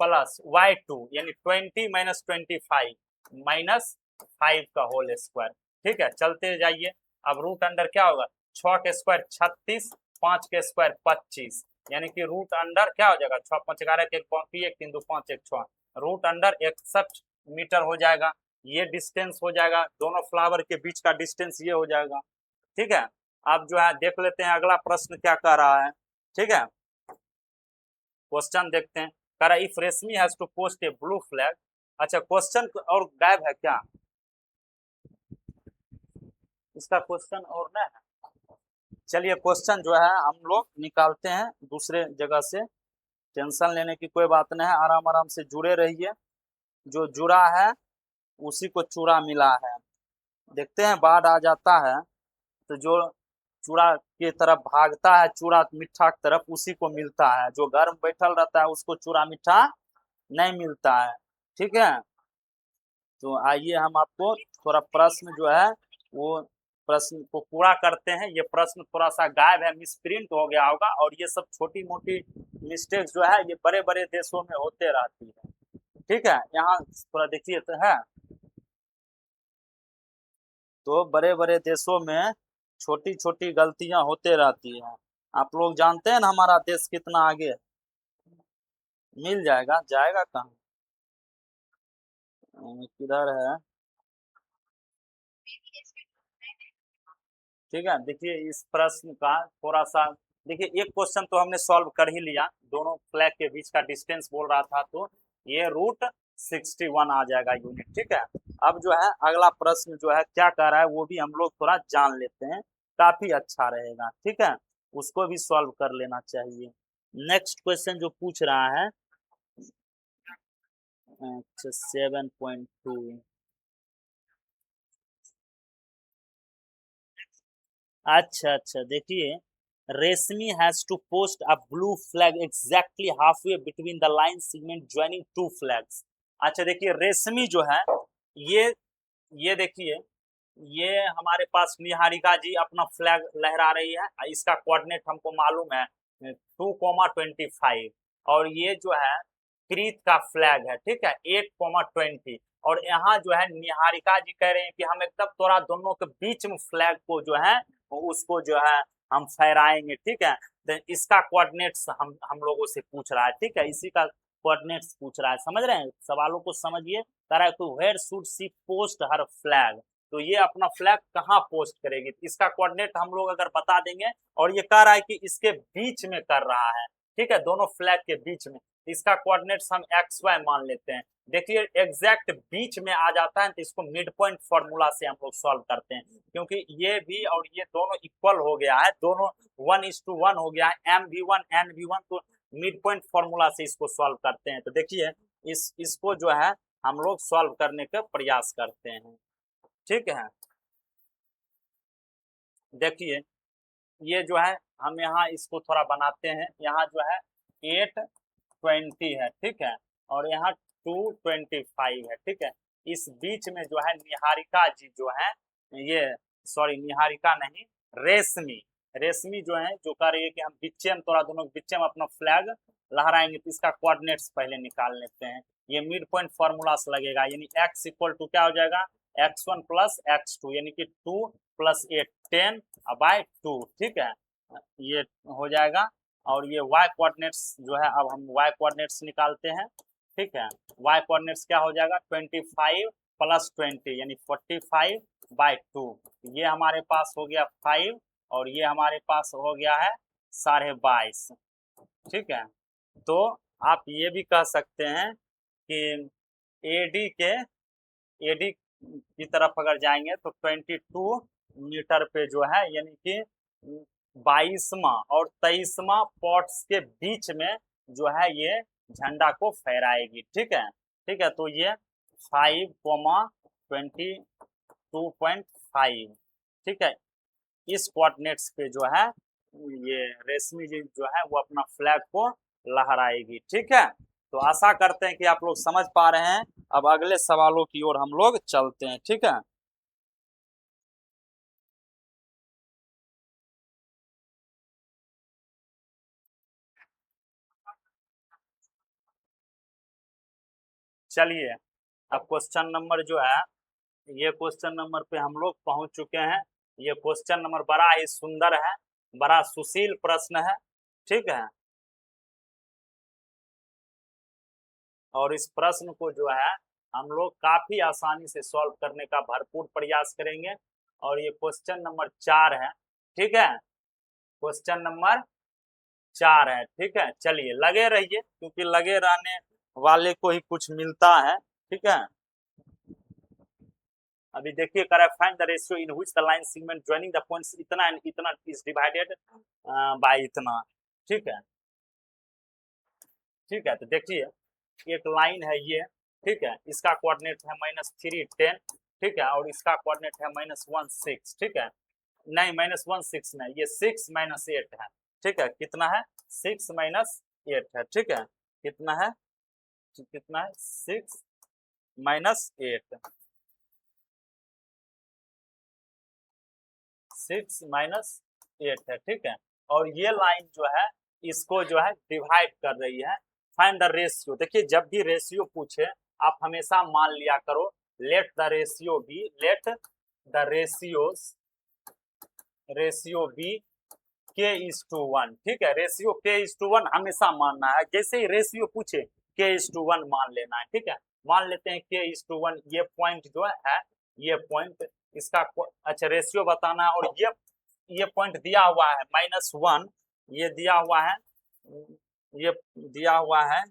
Speaker 1: प्लस y2 यानी 20 माइनस 25 माइनस 5 का होल स्क्वायर, ठीक है। चलते जाइए, अब रूट अंडर क्या होगा, 6 के स्क्वायर 36, 5 के स्क्वायर 25 यानी कि रूट अंडर क्या हो जाएगा, 6 5 11 1 5 1 3 2 5 1 6, रूट अंडर 61 मीटर हो जाएगा। ये डिस्टेंस हो जाएगा, दोनों फ्लावर के बीच का डिस्टेंस ये हो जाएगा, ठीक है। अब जो है देख लेते हैं अगला प्रश्न क्या कह रहा है, ठीक है। क्वेश्चन देखते हैं, कह रहा if Reshmi has to post a blue flag. अच्छा क्वेश्चन और गायब है क्या, इसका क्वेश्चन और नहीं है। चलिए क्वेश्चन जो है हम लोग निकालते हैं दूसरे जगह से, टेंशन लेने की कोई बात नहीं है, आराम आराम से जुड़े रहिए। जो जुड़ा है उसी को चूड़ा मिला है। देखते हैं बाढ़ आ जाता है तो जो चूड़ा की तरफ भागता है, चूड़ा मीठा की तरफ, उसी को मिलता है। जो घर में बैठल रहता है उसको चूड़ा मीठा नहीं मिलता है, ठीक है। तो आइए हम आपको थोड़ा प्रश्न जो है वो प्रश्न को पूरा करते हैं। ये प्रश्न थोड़ा सा गायब है, मिसप्रिंट हो गया होगा, और ये सब छोटी मोटी मिस्टेक जो है ये बड़े बड़े देशों में होते रहती है, ठीक है। यहाँ थोड़ा देखिए तो है, तो बड़े बड़े देशों में छोटी छोटी गलतियां होते रहती हैं। आप लोग जानते हैं ना हमारा देश कितना आगे है। मिल जाएगा, जाएगा कहाँ, किधर है, ठीक है। देखिए इस प्रश्न का थोड़ा सा देखिए, एक क्वेश्चन तो हमने सॉल्व कर ही लिया, दोनों फ्लैग के बीच का डिस्टेंस बोल रहा था, तो ये रूट 61 आ जाएगा यूनिट, ठीक है। अब जो है अगला प्रश्न जो है क्या कह रहा है वो भी हम लोग थोड़ा जान लेते हैं, काफी अच्छा रहेगा, ठीक है। उसको भी सॉल्व कर लेना चाहिए। नेक्स्ट क्वेश्चन जो पूछ रहा है, अच्छा 7.2, अच्छा देखिए, Reshmi has to post a blue flag exactly half way between the line segment joining two flags. अच्छा देखिए रेशमी जो है ये ये देखिए, ये हमारे पास निहारिका जी अपना फ्लैग लहरा रही है, इसका कोऑर्डिनेट हमको मालूम है 2,25 और ये जो है प्रीत का फ्लैग है, ठीक है 8,20 और यहाँ जो है निहारिका जी कह रहे हैं कि हम एकदम थोड़ा दोनों के बीच में फ्लैग को जो है उसको जो है हम फहराएंगे, ठीक है। तो इसका कोऑर्डिनेट्स हम लोगों से पूछ रहा है, ठीक है, इसी का कोऑर्डिनेट्स पूछ रहा है, समझ रहे हैं सवालों को, समझिए। कह रहा है तो where should she post her flag, तो ये अपना फ्लैग कहाँ पोस्ट करेगी, इसका कोऑर्डिनेट हम लोग अगर बता देंगे, और ये कह रहा है कि इसके बीच में कर रहा है, ठीक है, दोनों फ्लैग के बीच में, इसका कोऑर्डिनेट्स हम एक्स वाई मान लेते हैं। देखिए एग्जैक्ट बीच में आ जाता है तो इसको मिड पॉइंट फॉर्मूला से हम लोग सॉल्व करते हैं, क्योंकि ये भी और ये दोनों इक्वल हो गया है, दोनों 1:1 हो गया है, M भी 1 N भी 1, तो मिड पॉइंट फॉर्मूला से इसको सॉल्व करते हैं। तो देखिए इसको जो है हम लोग सॉल्व करने का प्रयास करते हैं, ठीक है। देखिए ये जो है हम यहाँ इसको थोड़ा बनाते हैं, यहाँ जो है 8 20 है, ठीक है, और यहाँ 225 है, ठीक है। इस बीच में जो है निहारिका जी जो है, ये सॉरी निहारिका नहीं, रेशमी, रेशमी जो है जो कह रही है कि हम बीचे में थोड़ा दोनों बीचे में अपना फ्लैग लहराएंगे, तो इसका कोऑर्डिनेट्स पहले निकाल लेते हैं। ये मिड पॉइंट फॉर्मूला से लगेगा, यानी x इक्वल टू क्या हो जाएगा, x1 प्लस x2, यानी कि 2 प्लस 8 10 बाय 2, ठीक है, ये हो जाएगा। और ये y कोऑर्डिनेट्स जो है, अब हम y कोऑर्डिनेट्स निकालते हैं, ठीक है। y कोऑर्डिनेट्स क्या हो जाएगा, 25 प्लस 20 यानी 45 बाय 2, ये हमारे पास हो गया 5 और ये हमारे पास हो गया है 22.5, ठीक है। तो आप ये भी कह सकते हैं कि एडी की तरफ अगर जाएंगे तो 22 मीटर पे जो है, यानी कि 22वां और 23वां पॉट्स के बीच में जो है ये झंडा को फहराएगी, ठीक है, ठीक है। तो ये 5,22.5, ठीक है, इस कोऑर्डिनेट्स पे जो है ये रेशमी जी जो है वो अपना फ्लैग को लहराएगी, ठीक है। तो आशा करते हैं कि आप लोग समझ पा रहे हैं। अब अगले सवालों की ओर हम लोग चलते हैं, ठीक है। चलिए, अब क्वेश्चन नंबर जो है, ये क्वेश्चन नंबर पे हम लोग पहुंच चुके हैं। ये क्वेश्चन नंबर बड़ा ही सुंदर है, बड़ा सुशील प्रश्न है, ठीक है। और इस प्रश्न को जो है हम लोग काफी आसानी से सॉल्व करने का भरपूर प्रयास करेंगे। और ये क्वेश्चन नंबर 4 है, ठीक है, क्वेश्चन नंबर 4 है, ठीक है। चलिए लगे रहिए, क्योंकि लगे रहने वाले को ही कुछ मिलता है, ठीक है। अभी देखिए, correct find the ratio in which the line segment joining the points इतना एंड इतना इज डिवाइडेड बाय इतना, ठीक है, ठीक है। तो देखिए, एक लाइन है ये, ठीक है, इसका कोऑर्डिनेट है -3 10, ठीक है, और इसका कोऑर्डिनेट है -1 6, ठीक है, नहीं -1 6 नहीं, ये 6 - 8 है, ठीक है। कितना है, 6 - 8 है, ठीक है। कितना है, कितना है, 6 - 8, 6 - 8 है, ठीक है। और ये लाइन जो है इसको जो है डिवाइड कर रही है। फाइंड द रेशियो, देखिए जब भी रेशियो पूछे आप हमेशा मान लिया करो let the ratio be, let the ratio be k:1, ठीक है। रेशियो k:1 हमेशा मानना है, जैसे ही रेशियो पूछे k:1 मान लेना है, ठीक है। मान लेते हैं k:1, ये पॉइंट जो है ये पॉइंट इसका अच्छा रेशियो बताना है, और ये पॉइंट दिया हुआ है -1, ये दिया हुआ है, ये दिया हुआ है,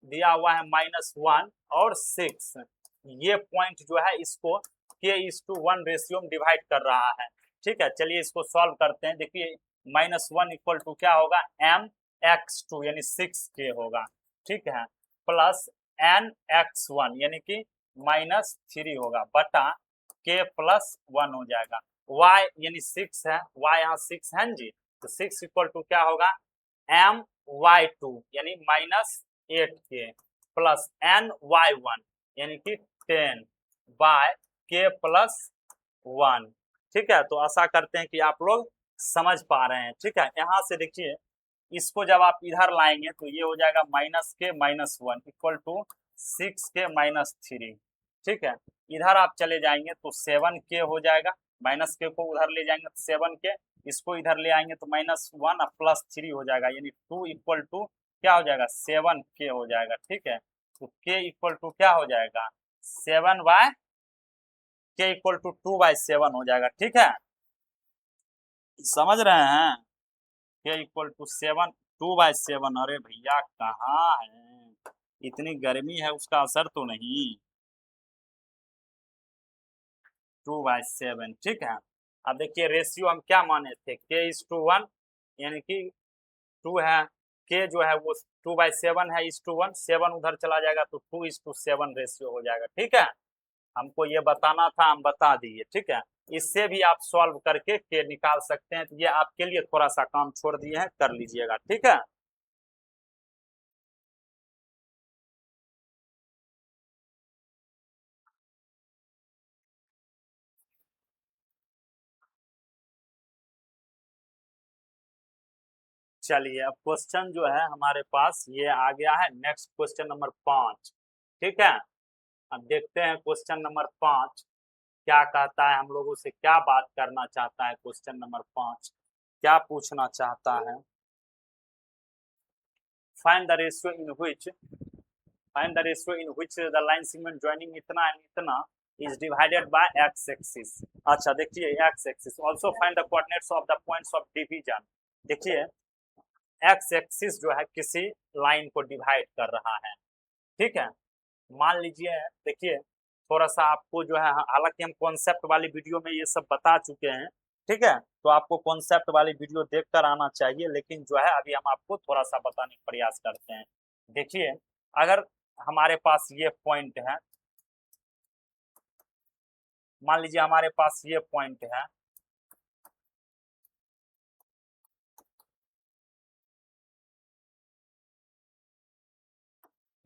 Speaker 1: दिया हुआ है -1 और 6, ये पॉइंट जो है इसको k:1 रेशियो में डिवाइड कर रहा है, ठीक है। चलिए इसको सॉल्व करते हैं। देखिए -1 इक्वल टू क्या होगा, mx2 यानी 6k होगा, ठीक है, प्लस nx1 यानी कि -3 होगा, बटा k+1 हो जाएगा। y यानी 6 है, y यहाँ 6 है जी, तो 6 इक्वल टू क्या होगा, my2 यानी -8k प्लस ny1 यानी कि 10 बाय k+1, ठीक है। तो आशा करते हैं कि आप लोग समझ पा रहे हैं, ठीक है। यहाँ से देखिए, इसको जब आप इधर लाएंगे तो ये हो जाएगा -k-1 इक्वल टू 6k-3, ठीक है। इधर आप चले जाएंगे तो 7k हो जाएगा, -k को उधर ले जाएंगे तो 7k, इसको इधर ले आएंगे तो -1 और +3 हो जाएगा, यानी 2 इक्वल टू क्या हो जाएगा, 7k हो जाएगा, ठीक है। तो k इक्वल टू क्या हो जाएगा, 7/k इक्वल टू 2/7 हो जाएगा, ठीक है। समझ रहे हैं, k इक्वल टू 2/7, अरे भैया कहाँ है, इतनी गर्मी है उसका असर तो नहीं, 2/7, ठीक है। अब देखिए रेशियो हम क्या माने थे, k:1 यानी कि 2 है, k जो है वो 2/7 है, 1:1, 7 उधर चला जाएगा तो 2:7 रेशियो हो जाएगा, ठीक है। हमको ये बताना था, हम बता दिए, ठीक है। इससे भी आप सॉल्व करके k निकाल सकते हैं, तो ये आपके लिए थोड़ा सा काम छोड़ दिए हैं, कर लीजिएगा, ठीक है। चलिए अब क्वेश्चन जो है हमारे पास ये आ गया है, नेक्स्ट क्वेश्चन नंबर 5। ठीक है, अब देखते हैं क्वेश्चन नंबर 5 क्या कहता है, हम लोगों से क्या बात करना चाहता है। क्वेश्चन नंबर 5 क्या पूछना चाहता है, find the ratio in which the line segment joining इतना एंड इतना is divided by x axis. अच्छा देखिए x axis, also find the coordinates of the points of division. देखिए एक्स एक्सिस जो है किसी लाइन को डिवाइड कर रहा है। ठीक है, मान लीजिए, देखिए थोड़ा सा आपको जो है, हालांकि हम कॉन्सेप्ट वाली वीडियो में ये सब बता चुके हैं। ठीक है, तो आपको कॉन्सेप्ट वाली वीडियो देखकर आना चाहिए, लेकिन जो है अभी हम आपको थोड़ा सा बताने का प्रयास करते हैं। देखिए अगर हमारे पास ये पॉइंट है, मान लीजिए हमारे पास ये पॉइंट है,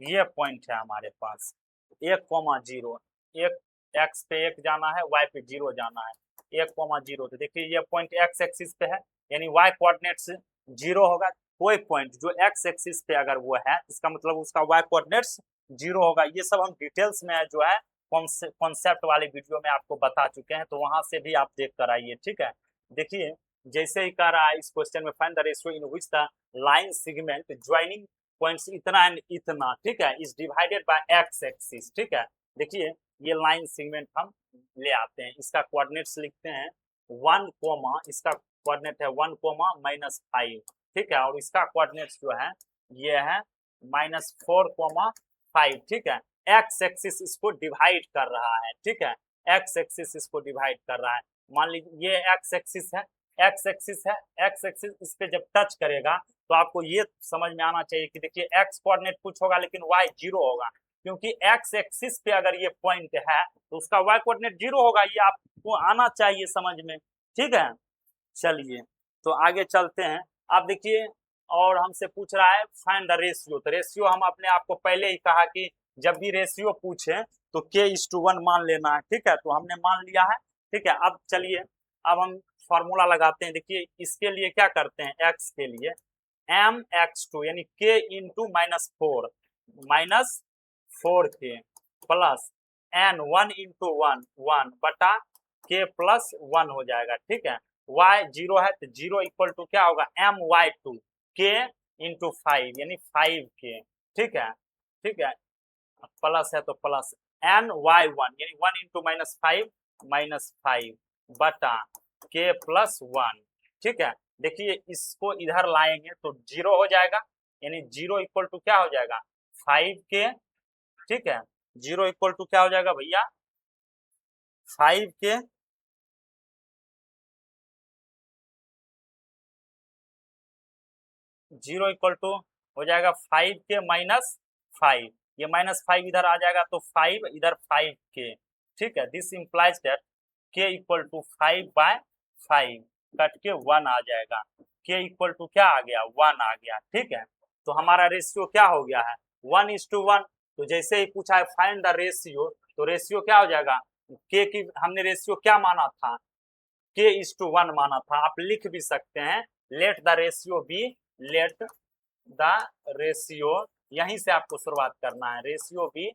Speaker 1: ये पॉइंट है हमारे पास 1,0, एक एक्स पे 1 जाना है, वाई पे 0 जाना है, 1,0। तो देखिए ये पॉइंट एक्स एक्सिस पे है, यानी वाई कोऑर्डिनेट्स 0 होगा। कोई पॉइंट जो एक्स एक्सिस पे अगर वो है, इसका मतलब उसका वाई कोऑर्डिनेट्स 0 होगा। ये सब हम डिटेल्स में जो है कॉन्सेप्ट वाली वीडियो में आपको बता चुके हैं, तो वहां से भी आप देख कर आइए। ठीक है, देखिए जैसे ही कह रहा है इस क्वेश्चन में, find the ratio in which the line segment joining points इतना एंड इतना, ठीक है, is divided by x axis. ठीक है, देखिए ये लाइन सेगमेंट हम ले आते हैं, इसका कोऑर्डिनेट्स लिखते हैं 1 कोमा, इसका कोऑर्डिनेट है 1 कोमा -5। ठीक है, और इसका कोऑर्डिनेट्स जो है ये है -4 कोमा 5। ठीक है, एक्स एक्सिस इसको डिवाइड कर रहा है। ठीक है, एक्स एक्सिस इसको डिवाइड कर रहा है। मान लीजिए ये एक्स एक्सिस है, एक्स एक्सिस है, एक्स एक्सिस इस पे जब टच करेगा तो आपको ये समझ में आना चाहिए कि देखिए एक्स कोऑर्डिनेट कुछ होगा लेकिन वाई 0 होगा, क्योंकि एक्स एक्सिस पे अगर ये पॉइंट है तो उसका वाई कोऑर्डिनेट 0 होगा, ये आपको आना चाहिए समझ में। ठीक है, चलिए तो आगे चलते हैं। आप देखिए और हमसे पूछ रहा है फाइंड द रेशियो। तो रेशियो हम अपने आप को पहले ही कहा कि जब भी रेशियो पूछे तो k/1 मान लेना है। ठीक है, तो हमने मान लिया है। ठीक है, अब चलिए अब हम फॉर्मूला लगाते हैं। देखिए इसके लिए क्या करते हैं, x के लिए mx2 यानी k into -4 plus n 1 into 1 बटा k प्लस 1 हो जाएगा। ठीक है, y 0 है तो 0 इक्वल टू क्या होगा, my2 k इंटू 5 यानी 5k। ठीक है, ठीक है, प्लस है तो प्लस ny1 यानी 1 इंटू -5 बटा k प्लस 1। ठीक है, देखिए इसको इधर लाएंगे तो 0 हो जाएगा, यानी 0 इक्वल टू क्या हो जाएगा 5k। ठीक है, 0 इक्वल टू क्या हो जाएगा भैया 5k। 0 इक्वल टू हो जाएगा 5k -5, ये -5 इधर आ जाएगा तो 5 इधर 5k। ठीक है, this implies that k equal to 5/5 cut के 1 आ जाएगा, k इक्वल टू क्या आ गया 1 आ गया। ठीक है, तो हमारा रेशियो क्या हो गया है 1:1। तो जैसे ही पूछा है फाइंड द रेशियो, तो रेशियो क्या हो जाएगा, k की हमने रेशियो क्या माना था k/1 माना था। आप लिख भी सकते हैं let the ratio be, let the ratio, यहीं से आपको शुरुआत करना है, ratio B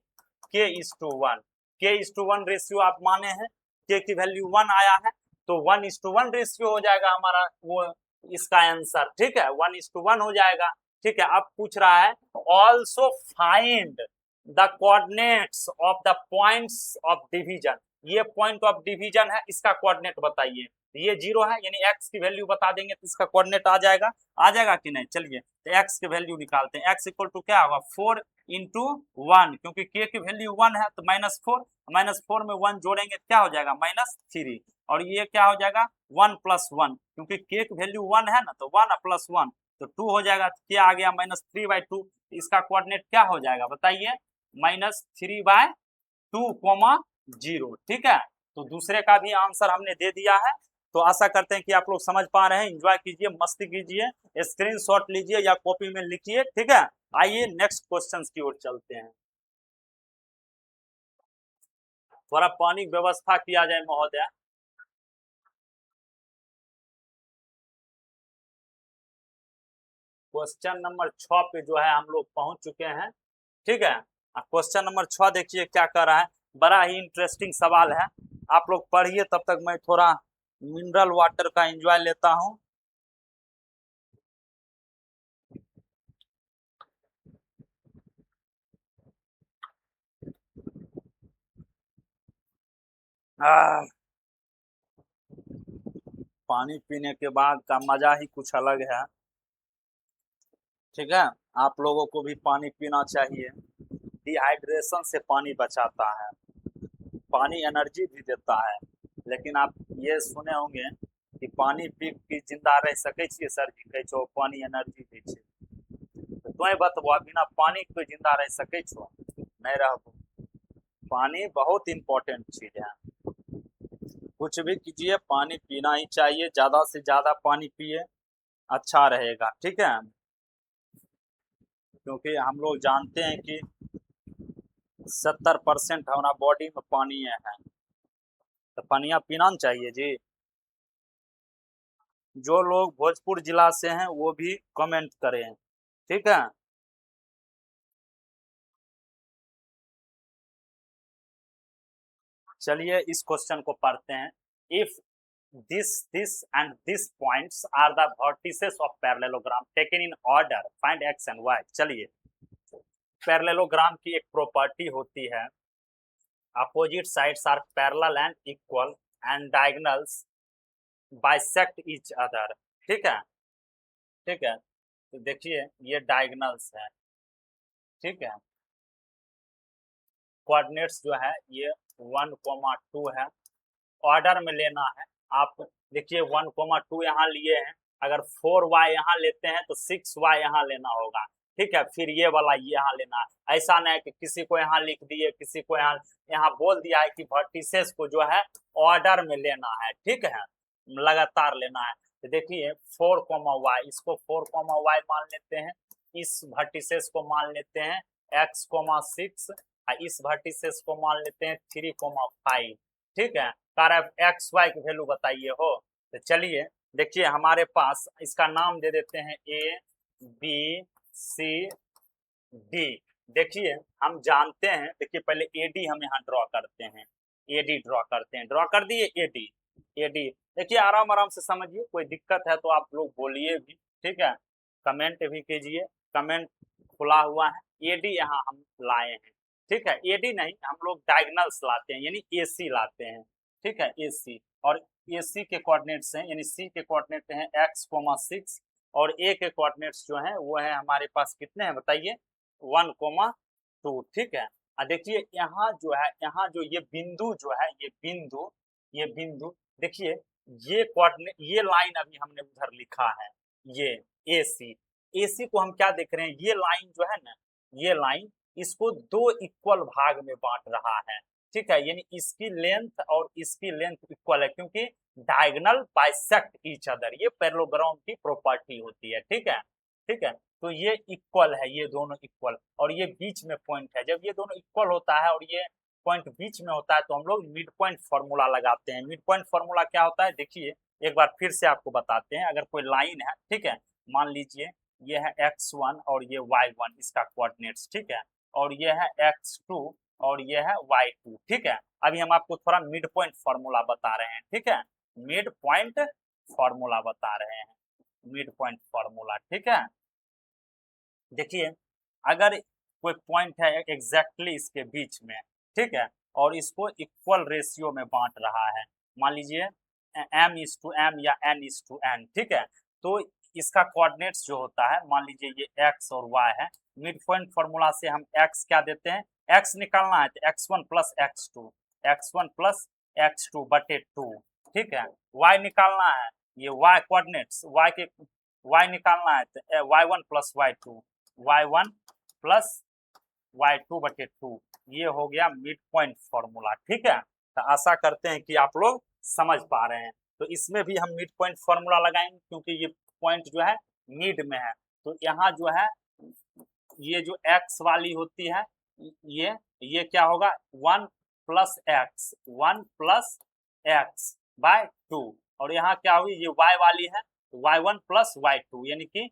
Speaker 1: k/1। k/1 ratio आप माने हैं, k की वैल्यू 1 आया है तो 1:1 रेशियो हो जाएगा हमारा वो इसका आंसर। ठीक है, 1:1 हो जाएगा। ठीक है, अब पूछ रहा है also find the coordinates of the points of division. ये पॉइंट ऑफ डिवीजन है, इसका कोऑर्डिनेट बताइए। ये 0 है यानी x की वैल्यू बता देंगे तो इसका कोऑर्डिनेट आ जाएगा कि नहीं। चलिए तो x की वैल्यू निकालते हैं, x इक्वल टू क्या होगा 4 इंटू 1, क्योंकि k की वैल्यू 1 है तो -4 में 1 जोड़ेंगे क्या हो जाएगा -3, और ये क्या हो जाएगा 1 + 1, क्योंकि k की वैल्यू 1 है ना तो 1 + 1 तो 2 हो जाएगा, क्या आ गया -3/2। इसका कोऑर्डिनेट क्या हो जाएगा बताइए -3/2, 0। ठीक है, तो दूसरे का भी आंसर हमने दे दिया है। तो आशा करते हैं कि आप लोग समझ पा रहे हैं। एंजॉय कीजिए, मस्ती कीजिए, स्क्रीनशॉट लीजिए या कॉपी में लिखिए। ठीक है, आइए नेक्स्ट क्वेश्चंस की ओर चलते हैं। थोड़ा पानी की व्यवस्था किया जाए महोदय। क्वेश्चन नंबर 6 पे जो है हम लोग पहुंच चुके हैं। ठीक है, क्वेश्चन नंबर 6 देखिए क्या कर रहा है, बड़ा ही इंटरेस्टिंग सवाल है। आप लोग पढ़िए, तब तक मैं थोड़ा मिनरल वाटर का एंजॉय लेता हूं। आह, पानी पीने के बाद का मजा ही कुछ अलग है। ठीक है, आप लोगों को भी पानी पीना चाहिए, डिहाइड्रेशन से पानी बचाता है, पानी एनर्जी भी देता है। लेकिन आप ये सुने होंगे कि पानी पी के जिंदा रह सकै छियै सर जी, कहै छो पानी एनर्जी दै छै, तो तोय बतबो बिना पानी के जिंदा रह सकै छो? नहीं रहबो। पानी बहुत इंपॉर्टेंट चीज है, कुछ भी कीजिए पानी पीना ही चाहिए, ज्यादा से ज्यादा पानी पिए, अच्छा रहेगा। ठीक है, क्योंकि हम लोग जानते हैं कि 70% हमारा बॉडी में पानी है, तो पानिया पीना न चाहिए जी। जो लोग भोजपुर जिला से हैं वो भी कमेंट करें। ठीक है, चलिए इस क्वेश्चन को पढ़ते हैं। If this and this points are the vertices of parallelogram taken in order, find X and Y. चलिए, पैरेललोग्राम की एक प्रॉपर्टी होती है, opposite sides are parallel and equal and diagonals bisect each other. ठीक है, ठीक है, तो देखिए ये डायगोनल्स है। ठीक है, कोऑर्डिनेट्स जो है ये 1,2 है, ऑर्डर में लेना है। आप देखिए 1,2 यहाँ लिए हैं, अगर 4y यहाँ लेते हैं तो 6y यहाँ लेना होगा। ठीक है, फिर ये वाला यहाँ लेना है। ऐसा नहीं कि किसी को यहाँ लिख दिए, किसी को यहाँ यहाँ बोल दिया है कि वर्टिसेस को जो है ऑर्डर में लेना है। ठीक है, लगातार लेना है। तो देखिए 4, y, इसको 4, y मान लेते हैं, इस वर्टिसेस को मान लेते हैं x, 6, इस वर्टिसेस को मान लेते हैं 3, 5। ठीक है, कारक एक्स वाई की वैल्यू बताइए हो। तो चलिए देखिए हमारे पास इसका नाम दे देते हैं ए बी सी डी। देखिए हम जानते हैं, देखिए पहले ए डी हम यहाँ ड्रॉ करते हैं, ए डी ड्रॉ करते हैं, ड्रॉ कर दिए ए डी। ए डी देखिए आराम आराम से समझिए, कोई दिक्कत है तो आप लोग बोलिए भी। ठीक है, कमेंट भी कीजिए, कमेंट खुला हुआ है। ए डी यहाँ हम लाए हैं। ठीक है, ए डी नहीं, हम लोग डायगनल्स लाते हैं, यानी ए सी लाते हैं। ठीक है, ए सी, और ए सी के कोऑर्डिनेट्स हैं, यानी सी के कोऑर्डिनेट हैं x, 6, और ए के कोऑर्डिनेट्स जो हैं वो है हमारे पास कितने हैं बताइए, 1,2। ठीक है, देखिए यहाँ जो है, यहाँ जो ये बिंदु जो है, ये बिंदु देखिए, ये कोऑर्डिनेट, ये लाइन अभी हमने उधर लिखा है, ये ए सी को हम क्या देख रहे हैं, ये लाइन जो है ना, ये लाइन इसको दो इक्वल भाग में बांट रहा है। ठीक है, यानी इसकी लेंथ और इसकी लेंथ इक्वल है, क्योंकि डायगोनल बाइसेक्ट ईच अदर, ये पैरेललोग्राम की प्रॉपर्टी होती है। ठीक है, ठीक है, तो ये इक्वल है, ये दोनों इक्वल, और ये बीच में पॉइंट है। जब ये दोनों इक्वल होता है और ये पॉइंट बीच में होता है तो हम लोग मिड पॉइंट फॉर्मूला लगाते हैं। मिड पॉइंट फॉर्मूला क्या होता है, देखिए एक बार फिर से आपको बताते हैं। अगर कोई लाइन है, ठीक है, मान लीजिए ये है x1 और ये y1, इसका कोऑर्डिनेट्स। ठीक है, और ये है x2 और ये है y2। ठीक है, अभी हम आपको थोड़ा मिड पॉइंट फॉर्मूला बता रहे हैं। ठीक है, मिड पॉइंट फॉर्मूला बता रहे हैं, मिड पॉइंट फॉर्मूला। ठीक है, देखिए अगर कोई पॉइंट है एग्जैक्टली इसके बीच में, ठीक है, और इसको इक्वल रेशियो में बांट रहा है, मान लीजिए m/m या n/n। ठीक है, तो इसका कोऑर्डिनेट्स जो होता है, मान लीजिए ये x और y है, मिड पॉइंट फॉर्मूला से हम x क्या देते हैं, x निकालना है तो x1 प्लस x2 बटे 2। ठीक है, y निकालना है, ये y कोऑर्डिनेट्स, y निकालना है तो y1 plus y1 plus y2 बटे 2। ये हो गया मिड पॉइंट फॉर्मूला। ठीक है, तो आशा करते हैं कि आप लोग समझ पा रहे हैं। तो इसमें भी हम मिड पॉइंट फॉर्मूला लगाएंगे, क्योंकि ये पॉइंट जो है मिड में है। तो यहाँ जो है ये जो x वाली होती है, ये क्या होगा, 1 प्लस एक्स बाय 2, और यहाँ क्या होगी, ये y वाली है y1 प्लस y2, यानी कि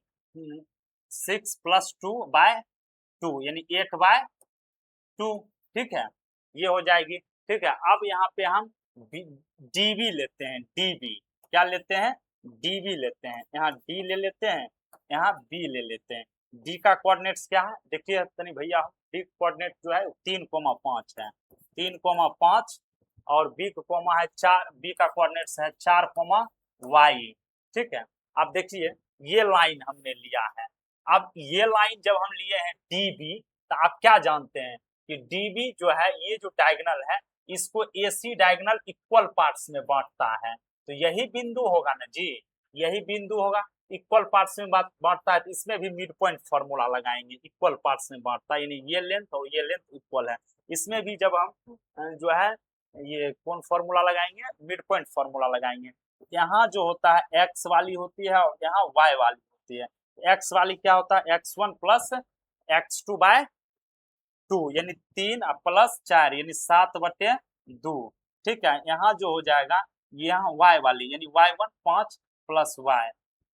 Speaker 1: 6 + 2/2 यानी 8/2, ठीक है, ये हो जाएगी। ठीक है, अब यहाँ पे हम डीबी लेते हैं, डीबी क्या लेते हैं, डीबी लेते हैं, यहाँ डी ले लेते हैं, यहाँ बी ले लेते हैं। डी का कोऑर्डिनेट्स क्या है, देखिए तनी भैया, डी कोऑर्डिनेट जो है 3,5 है, 3,5, और बी का कोमा है 4, बी का कोऑर्डिनेट्स है 4, ठीक है। अब देखिए ये लाइन हमने लिया है, अब ये लाइन जब हम लिए हैं डीबी, तो आप क्या जानते हैं कि डीबी जो है ये जो डायगोनल है इसको एसी डायगोनल इक्वल पार्ट्स में बांटता है, तो यही बिंदु होगा ना जी, यही बिंदु होगा, इक्वल पार्ट्स में बांटता है, तो इसमें भी मिड पॉइंट फॉर्मूला लगाएंगे, इक्वल पार्ट्स में बांटता है यानी ये लेंथ और ये लेंथ इक्वल है, इसमें भी जब हम जो है ये कौन फॉर्मूला लगाएंगे, मिड पॉइंट फॉर्मूला लगाएंगे। यहाँ जो होता है एक्स वाली होती है और यहाँ वाई वाली होती है, एक्स वाली क्या होता है x1 + x2/2 यानी 3 + 4 यानी 7/2, ठीक है। यहाँ जो हो जाएगा यहाँ y वाली यानी y1 5 + y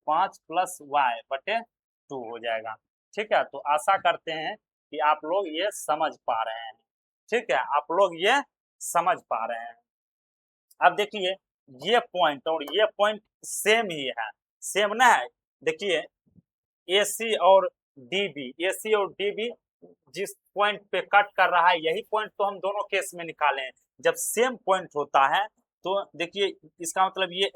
Speaker 1: 5 + y/2 हो जाएगा, ठीक है। तो आशा करते हैं कि आप लोग ये समझ पा रहे हैं, ठीक है, आप लोग ये समझ पा रहे हैं। अब देखिए ये पॉइंट और ये पॉइंट सेम ही है, सेम ना है, देखिए AC और DB, AC और DB जिस पॉइंट पे कट कर रहा है यही पॉइंट तो हम दोनों केस में निकाले हैं। जब सेम पॉइंट होता है तो देखिए इसका मतलब ये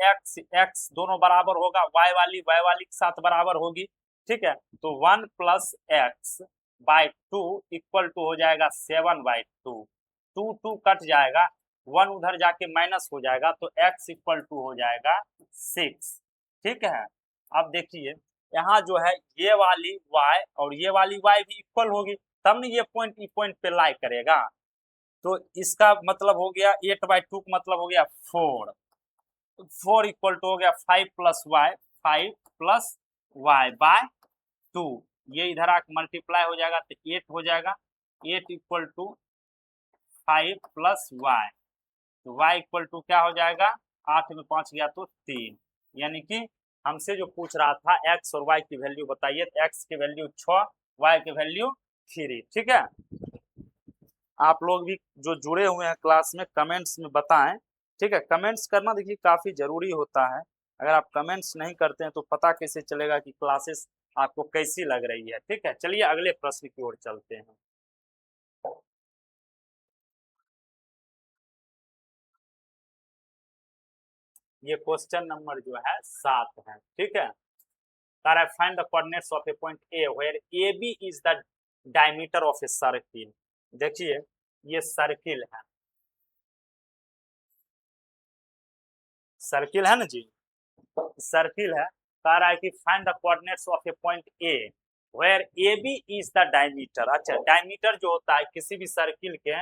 Speaker 1: x दोनों बराबर होगा, y वाली के साथ बराबर होगी, ठीक है। तो 1 + x/2 = हो जाएगा 7/2, 2 कट जाएगा, 1 उधर जाके माइनस हो जाएगा, तो x = हो जाएगा 6, ठीक है। अब देखिए यहाँ जो है ये वाली y और ये वाली y भी इक्वल होगी, तब न ये पॉइंट पे लाई करेगा, तो इसका मतलब हो गया 8/2 का मतलब हो गया 4, 4 = हो गया 5 + y, 5 + y/2, ये इधर आके मल्टीप्लाई हो जाएगा तो 8 हो जाएगा, 8 = 5 + y, तो y = क्या हो जाएगा, 8 में 5 गया तो 3, यानी कि हमसे जो पूछ रहा था x और y की वैल्यू बताइए, तो x की वैल्यू 6, y की वैल्यू 3, ठीक है। आप लोग भी जो जुड़े हुए हैं क्लास में कमेंट्स में बताएं, ठीक है, कमेंट्स करना देखिए काफी जरूरी होता है, अगर आप कमेंट्स नहीं करते हैं तो पता कैसे चलेगा कि क्लासेस आपको कैसी लग रही है, ठीक है। चलिए अगले प्रश्न की ओर चलते हैं। ये क्वेश्चन नंबर जो है 7 है, ठीक है। Find the coordinates of a point A where AB is the diameter of a circle. देखिए ये सर्किल है, सर्किल है ना जी, सर्किल है, कह रहा है कि find the coordinates of a point A where AB is the diameter. अच्छा, डायमीटर जो होता है किसी भी सर्किल के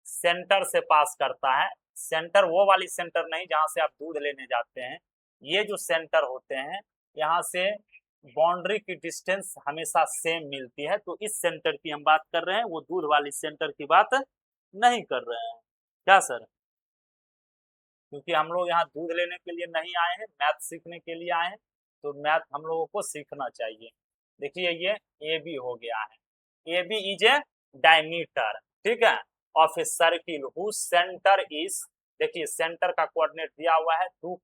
Speaker 1: सेंटर से पास करता है, सेंटर वो वाली सेंटर नहीं जहां से आप दूध लेने जाते हैं, ये जो सेंटर होते हैं यहाँ से बाउंड्री की डिस्टेंस हमेशा सेम मिलती है, तो इस सेंटर की हम बात कर रहे हैं, वो दूध वाली सेंटर की बात नहीं कर रहे हैं, क्या सर, क्योंकि हम लोग यहाँ दूध लेने के लिए नहीं आए हैं, मैथ सीखने के लिए आए हैं, तो मैथ हम लोगों को सीखना चाहिए। देखिए ये AB हो गया है, AB इज ए डायमीटर, ठीक है, of a circle whose centre is, देखिए सेंटर का कोऑर्डिनेट दिया हुआ है 2,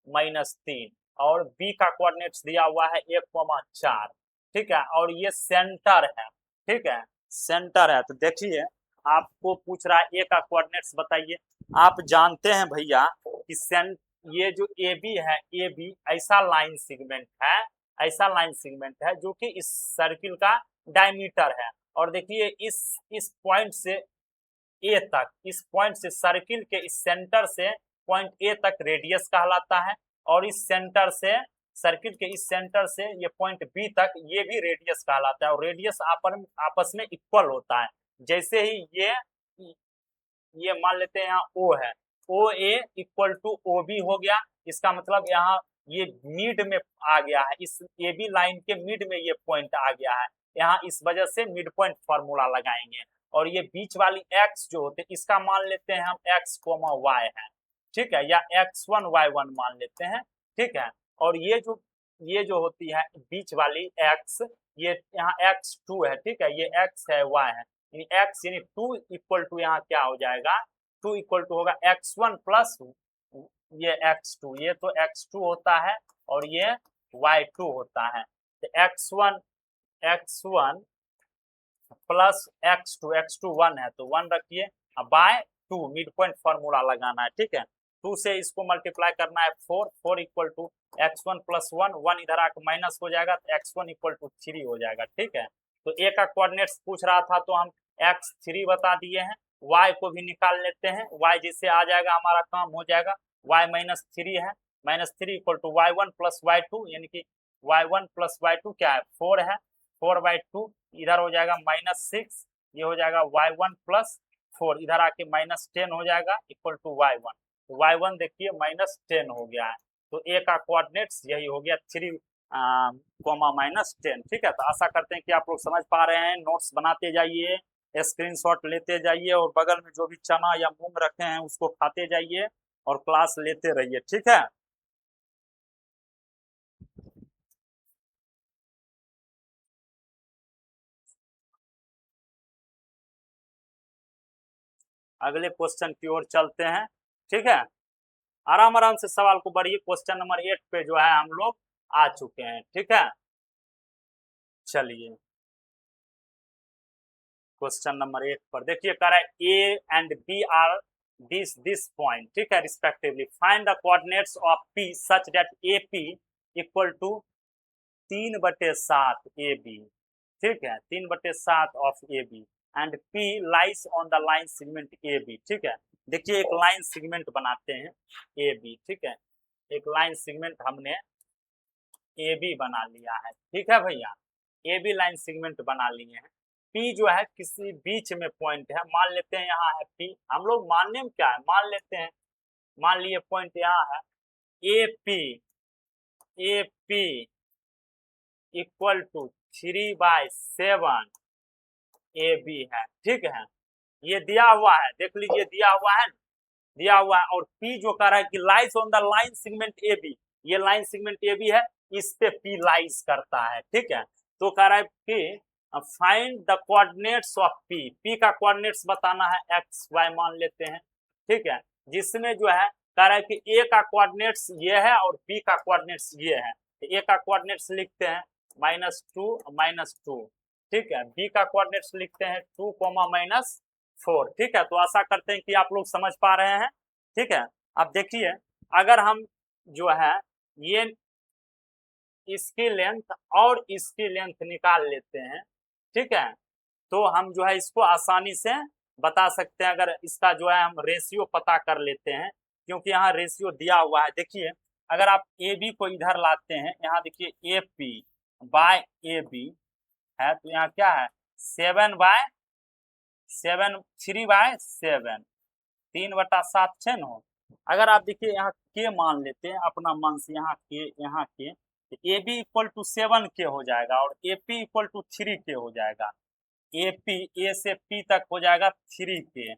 Speaker 1: -3 और B का कोऑर्डिनेट्स दिया हुआ है 1, 4, ठीक है, और ये सेंटर है, ठीक है, सेंटर है। तो देखिए आपको पूछ रहा है A का कोऑर्डिनेट्स बताइए, आप जानते हैं भैया कि ये जो AB है, AB ऐसा लाइन सेगमेंट है, ऐसा लाइन सेगमेंट है जो कि इस सर्किल का डायमीटर है, और देखिए इस पॉइंट से ए तक, इस पॉइंट से सर्किल के इस सेंटर से पॉइंट ए तक रेडियस कहलाता है, और इस सेंटर से सर्किल के इस सेंटर से ये पॉइंट बी तक ये भी रेडियस कहलाता है, और रेडियस आपस में इक्वल होता है। जैसे ही ये मान लेते हैं यहाँ O है, OA = OB हो गया, इसका मतलब यहाँ ये मिड में आ गया है, इस AB लाइन के मिड में ये पॉइंट आ गया है, यहाँ इस वजह से मिड पॉइंट फॉर्मूला लगाएंगे, और ये बीच वाली x जो होते हैं इसका मान लेते हैं हम x, y है, ठीक है, या x1 y1 मान लेते हैं, ठीक है, और ये जो ये जो होती है बीच वाली x, ये यहाँ x2 है, ठीक है, ये x है, y है, यानी x यानी 2 इक्वल टू यहाँ क्या हो जाएगा, 2 इक्वल टू होगा x1 प्लस ये x2, ये तो x2 होता है और ये y2 होता है, तो x1 प्लस x2 1 है तो 1 रखिए, अब बाय 2 मिड पॉइंट फॉर्मूला लगाना है, ठीक है, 2 से इसको मल्टीप्लाई करना है 4 इक्वल टू x1 प्लस 1 इधर आकर माइनस हो जाएगा तो x1 इक्वल टू 3 हो जाएगा, ठीक है। तो ए का कोऑर्डिनेट्स पूछ रहा था तो हम x3 बता दिए हैं, y को भी निकाल लेते हैं, y जिससे आ जाएगा हमारा काम हो जाएगा, y -3 है, -3 equal to y1 plus y2, यानी कि y1 प्लस y2 क्या है 4 है, 4/2 इधर हो जाएगा -6, ये हो जाएगा y1 प्लस 4 इधर आके -10 हो जाएगा इक्वल टू y1, तो y1 देखिए -10 हो गया है, तो ए का कोऑर्डिनेट्स यही हो गया 3, -10, ठीक है। तो आशा करते हैं कि आप लोग समझ पा रहे हैं, नोट्स बनाते जाइए, स्क्रीनशॉट लेते जाइए और बगल में जो भी चना या मूंग रखे हैं उसको खाते जाइए और क्लास लेते रहिए, ठीक है। अगले क्वेश्चन की ओर चलते हैं, ठीक है, आराम आराम से सवाल को बढ़िए, क्वेश्चन नंबर 8 पे जो है हम लोग आ चुके हैं, ठीक है। चलिए क्वेश्चन नंबर 8 पर देखिए, कह रहा है A and B are this point, ठीक है, respectively find the coordinates of P such that A P equal to 3/7 A B, ठीक है, 3/7 of A B and P lies on the line segment A B, ठीक है। देखिए एक line segment बनाते हैं ए बी, ठीक है, एक लाइन सेगमेंट हमने ए बी बना लिया है, ठीक है भैया, ए बी लाइन सेगमेंट बना लिए हैं, पी जो है किसी बीच में पॉइंट है, मान लेते हैं यहाँ है पी, हम लोग मानने में क्या है मान लेते हैं, मान लिए पॉइंट यहाँ है A P equal to 3/7 A B है, ठीक है, ये दिया हुआ है, देख लीजिए दिया हुआ है, दिया हुआ है, और P जो कह रहा है कि lies on the line segment A B, ये लाइन सेगमेंट ए बी है, इस पे P लाइज करता है, ठीक है। तो कह रहा है कि find the coordinates of P का कोऑर्डिनेट्स बताना है x y मान लेते हैं, ठीक है, जिसमें जो है कह रहा है कि A का कोऑर्डिनेट्स ये है और B का कोऑर्डिनेट्स ये है, तो A का कोऑर्डिनेट्स लिखते हैं -2, ठीक है, B का कोऑर्डिनेट्स लिखते हैं 2, -4, ठीक है। तो आशा करते हैं कि आप लोग समझ पा रहे हैं, ठीक है। अब देखिए अगर हम जो है ये इसकी लेंथ और इसकी लेंथ निकाल लेते हैं, ठीक है, तो हम जो है इसको आसानी से बता सकते हैं, अगर इसका जो है हम रेशियो पता कर लेते हैं, क्योंकि यहाँ रेशियो दिया हुआ है, देखिए अगर आप ए बी को इधर लाते हैं, यहाँ देखिए A P by A B है, तो यहाँ क्या है 3/7 3/7 है ना। अगर आप देखिए यहाँ के मान लेते हैं अपना मन से, यहाँ के ए बी इक्वल टू 7 के हो जाएगा और ए पी इक्वल टू 3 के हो जाएगा, ए पी ए से पी तक हो जाएगा 3 के,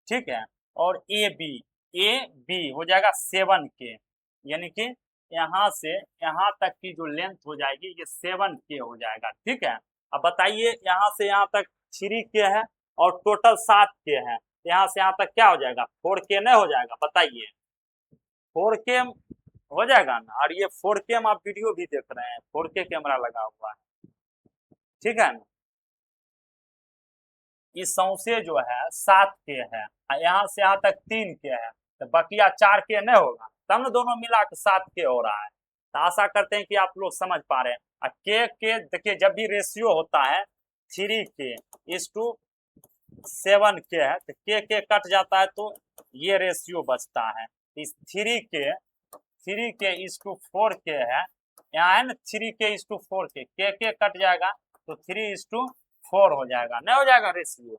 Speaker 1: ठीक है, और ए बी हो जाएगा 7 के, यानी कि यहाँ से यहाँ तक की जो लेंथ हो जाएगी ये 7 के हो जाएगा, ठीक है। अब बताइए यहाँ से यहाँ तक 3 के है और टोटल 7 के है, यहाँ से यहाँ तक क्या हो जाएगा 4 के नहीं हो जाएगा, बताइए 4 के हो जाएगा ना, और ये 4 के आप वीडियो भी देख रहे हैं, 4 के कैमरा लगा हुआ है, ठीक है ना। इस सौसे जो है 7 के है, यहाँ से यहाँ तक 3 के है, तो बकिया 4 के नहीं होगा, तब ना दोनों मिला के 7 के हो रहा है। तो आशा करते हैं कि आप लोग समझ पा रहे हैं। के देखिए जब भी रेशियो होता है 3 के इस टू 7 के है, तो के कट जाता है तो ये रेशियो बचता है, इस 3 के इस टू 4 के है, यहाँ है ना 3 के इस टू 4 के कट जाएगा तो 3:4 हो जाएगा, नहीं हो जाएगा रेशियो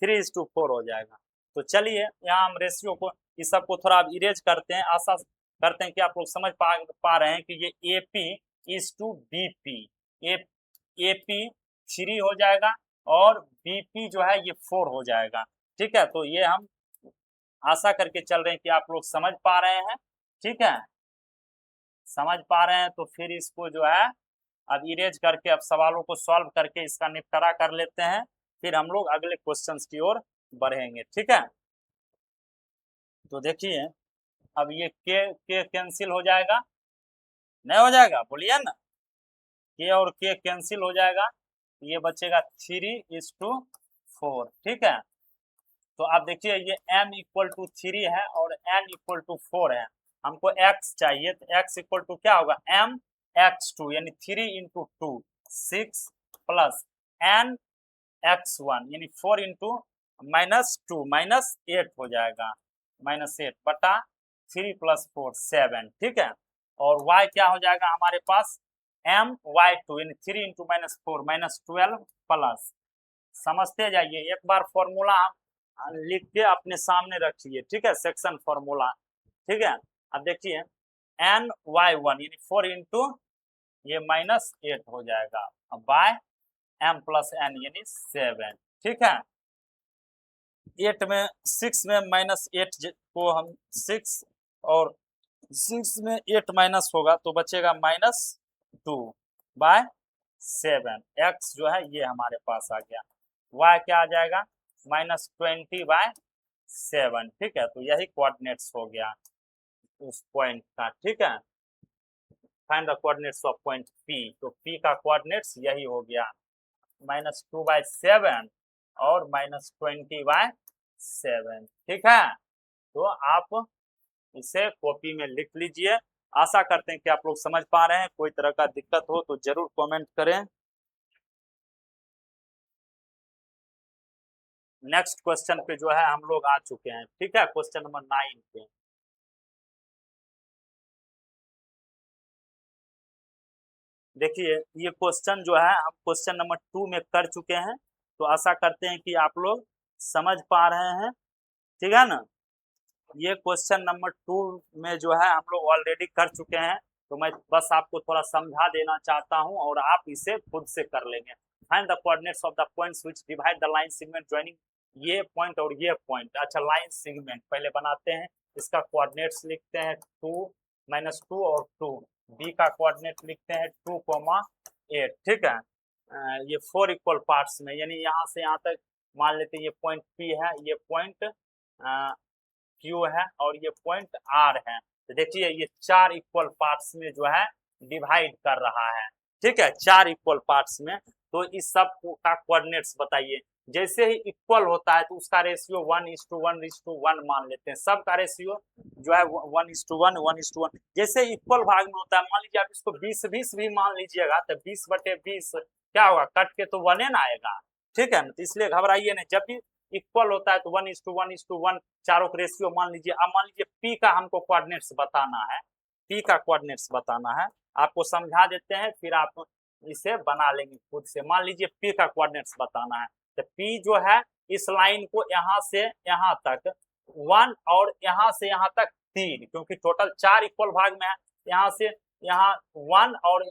Speaker 1: 3:4 हो जाएगा। तो चलिए यहाँ हम रेशियो को इस सब को थोड़ा इरेज करते हैं, आशा करते हैं कि आप लोग समझ पा रहे हैं कि ये A P is to B P, A P 3 हो जाएगा और बी पी जो है ये 4 हो जाएगा, ठीक है। तो ये हम आशा करके चल रहे हैं कि आप लोग समझ पा रहे हैं, ठीक है। समझ पा रहे हैं? तो फिर इसको जो है अब इरेज करके अब सवालों को सॉल्व करके इसका निपटारा कर लेते हैं, फिर हम लोग अगले क्वेश्चंस की ओर बढ़ेंगे। ठीक है, तो देखिए अब ये के कैंसिल हो जाएगा, नहीं हो जाएगा? बोलिए ना, के और के कैंसिल हो जाएगा, ये बचेगा 3:4। ठीक है, तो आप देखिए ये m इक्वल टू 3 है और n इक्वल टू 4 है, हमको x चाहिए, तो x इक्वल टू क्या होगा, m x2 यानी 3 इंटू 2 6 प्लस n x1 यानी 4 इंटू -2 -8 हो जाएगा, -8 बटा 3 प्लस 4 7। ठीक है, और y क्या हो जाएगा हमारे पास, m y2 यानी 3 इंटू -4 -12 प्लस, समझते जाइए, एक बार फॉर्मूला हम लिख के अपने सामने रखिए। ठीक है, सेक्शन फॉर्मूला। ठीक है, अब देखिए एन वाई वन यानी 4 इंटू ये -8 हो जाएगा, अब बाय m प्लस n यानी 7। ठीक है, 8 में 6 में -8 को हम 6 और 6 में 8 माइनस होगा तो बचेगा -2 बाय 7। x जो है ये हमारे पास आ गया, y क्या आ जाएगा, -20 बाय 7। ठीक है, तो यही कोऑर्डिनेट्स हो गया उस पॉइंट का। ठीक है, find the coordinates of point P, तो P का कोऑर्डिनेट्स यही हो गया, -2 बाय 7 और -20 बाय 7। ठीक है, तो आप इसे कॉपी में लिख लीजिए। आशा करते हैं कि आप लोग समझ पा रहे हैं, कोई तरह का दिक्कत हो तो जरूर कमेंट करें। नेक्स्ट क्वेश्चन पे जो है हम लोग आ चुके हैं। ठीक है, क्वेश्चन नंबर 9 पे देखिए, ये क्वेश्चन जो है हम क्वेश्चन नंबर 2 में कर चुके हैं, तो आशा करते हैं कि आप लोग समझ पा रहे हैं। ठीक है ना, ये क्वेश्चन नंबर 2 में जो है हम लोग ऑलरेडी कर चुके हैं, तो मैं बस आपको थोड़ा समझा देना चाहता हूं और आप इसे खुद से कर लेंगे। Find the coordinates of the points which divide the line segment joining ये पॉइंट और ये पॉइंट। अच्छा, लाइन सेगमेंट पहले बनाते हैं, इसका कोऑर्डिनेट्स लिखते हैं 2 -2 और 2, बी का कोऑर्डिनेट लिखते हैं 2,8। ठीक है, ये 4 इक्वल पार्ट्स में, यानी यहाँ से यहाँ तक मान लेते हैं ये पॉइंट पी है, ये पॉइंट क्यू है और ये पॉइंट आर है। तो देखिए ये 4 इक्वल पार्ट्स में जो है डिवाइड कर रहा है। ठीक है, 4 इक्वल पार्ट्स में, तो इस सब का कोऑर्डिनेट्स बताइए। जैसे ही इक्वल होता है तो उसका रेशियो 1:1:1 मान लेते हैं, सब का रेशियो जो है 1:1 1:1। जैसे इक्वल भाग में होता है, मान लीजिए आप इसको 20-20 भी मान लीजिएगा, तो 20/20 क्या होगा, कट के तो 1 ना आएगा। ठीक है ना, तो इसलिए घबराइए नहीं, जब भी इक्वल होता है तो 1:1:1 चारों का रेशियो मान लीजिए। अब मान लीजिए पी का हमको कोऑर्डिनेट्स बताना है, पी का कोऑर्डिनेट्स बताना है, आपको समझा देते हैं, फिर आप इसे बना लेंगे खुद से। मान लीजिए पी का कोऑर्डिनेट्स बताना है, तो पी जो है इस लाइन को यहाँ से यहाँ तक 1 और यहाँ से यहाँ तक 3, क्योंकि टोटल 4 इक्वल भाग में है, यहाँ से यहाँ 1 और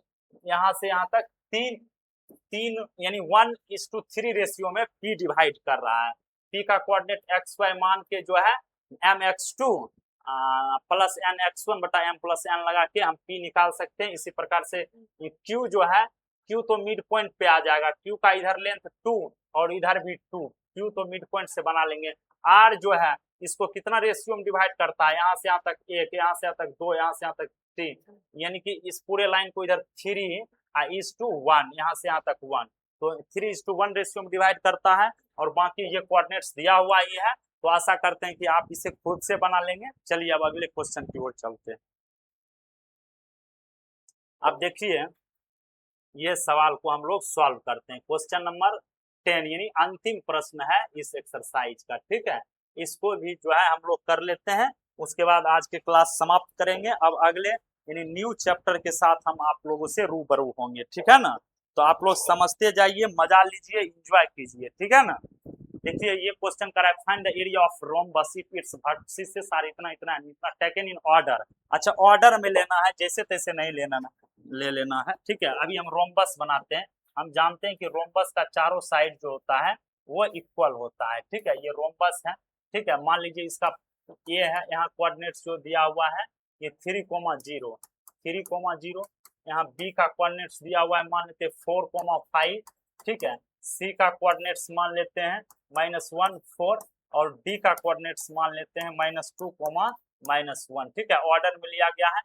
Speaker 1: यहाँ से यहाँ तक 3 यानी 1:3 रेशियो में पी डिवाइड कर रहा है। पी का कोऑर्डिनेट एक्स वाई मान के जो है mx2 प्लस nx1 बटा m प्लस n लगा के हम पी निकाल सकते हैं। इसी प्रकार से q जो है, q तो मिड पॉइंट पे आ जाएगा, q का इधर लेंथ 2 और इधर भी 2, q तो मिड पॉइंट से बना लेंगे। r जो है इसको कितना रेशियो में डिवाइड करता है, यहाँ से यहाँ तक 1, यहाँ से यहाँ तक 2, यहाँ से यहाँ तक 3, यानी कि इस पूरे लाइन को इधर 3:1, यहाँ से यहाँ तक 1, तो 3:1 रेशियो में डिवाइड करता है। और बाकी ये कोऑर्डिनेट्स दिया हुआ ही है, तो आशा करते हैं कि आप इसे खुद से बना लेंगे। चलिए अब अगले क्वेश्चन की ओर चलते हैं। अब देखिए ये सवाल को हम लोग सॉल्व करते हैं। क्वेश्चन नंबर 10 यानी अंतिम प्रश्न है इस एक्सरसाइज का। ठीक है, इसको भी जो है हम लोग कर लेते हैं, उसके बाद आज की क्लास समाप्त करेंगे। अब अगले यानी न्यू चैप्टर के साथ हम आप लोगों से रूबरू होंगे। ठीक है ना, तो आप लोग समझते जाइए, मजा लीजिए, एंजॉय कीजिए। ठीक है ना, देखिए ये क्वेश्चन कर रहा है, find the area of rhombus if its vertices are इतना इतना इतना टेकन इन ऑर्डर। अच्छा, ऑर्डर में लेना है, जैसे तैसे नहीं लेना ना, ले लेना है। ठीक है, अभी हम रोम्बस बनाते हैं। हम जानते हैं कि रोम्बस का चारों साइड जो होता है वो इक्वल होता है। ठीक है, ये रोम्बस है। ठीक है, मान लीजिए इसका ये है, यहाँ कोऑर्डिनेट्स जो दिया हुआ है ये 3,0, 3,0, यहाँ बी का कोऑर्डिनेट्स दिया हुआ है मान लेते हैं 4,5, ठीक है। सी का कोऑर्डिनेट्स मान लेते हैं -1 4 और डी का कोऑर्डिनेट्स मान लेते हैं -2, -1, ठीक है। ऑर्डर में लिया गया है।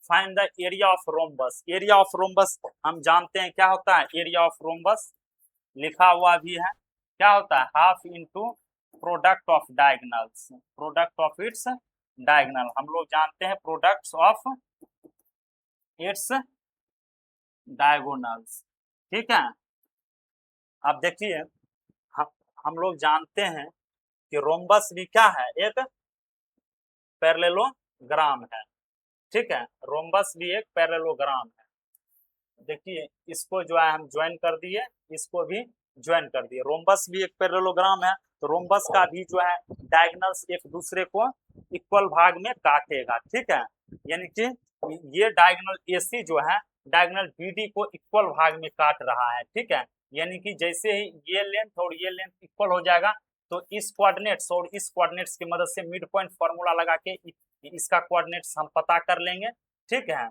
Speaker 1: Find the area of rhombus. Area of rhombus हम जानते हैं क्या होता है। एरिया ऑफ रोम्बस लिखा हुआ भी है, क्या होता है, half into product of diagonals, product of its diagonal. हम लोग जानते हैं प्रोडक्ट्स ऑफ इट्स डायगोनल्स, ठीक है। अब देखिए हम लोग जानते हैं कि रोम्बस भी क्या है, एक पैरेललोग्राम है, ठीक है। रोम्बस भी एक पैरेललोग्राम है। देखिए इसको जो है हम ज्वाइन कर दिए, इसको भी ज्वाइन कर दिए। रोम्बस भी एक पैरेललोग्राम है, तो रोम्बस का भी जो है डायगोनल्स एक दूसरे को इक्वल भाग में काटेगा, ठीक है। यानी कि ये डायगोनल एसी जो है डायगोनल बीडी को इक्वल भाग में काट रहा है, ठीक है। यानी कि जैसे ही ये लेंथ और ये लेंथ इक्वल हो जाएगा तो इस कोऑर्डिनेट्स और इस कोऑर्डिनेट्स की मदद से मिड पॉइंट फॉर्मूला लगा के इसका कोऑर्डिनेट्स हम पता कर लेंगे, ठीक है,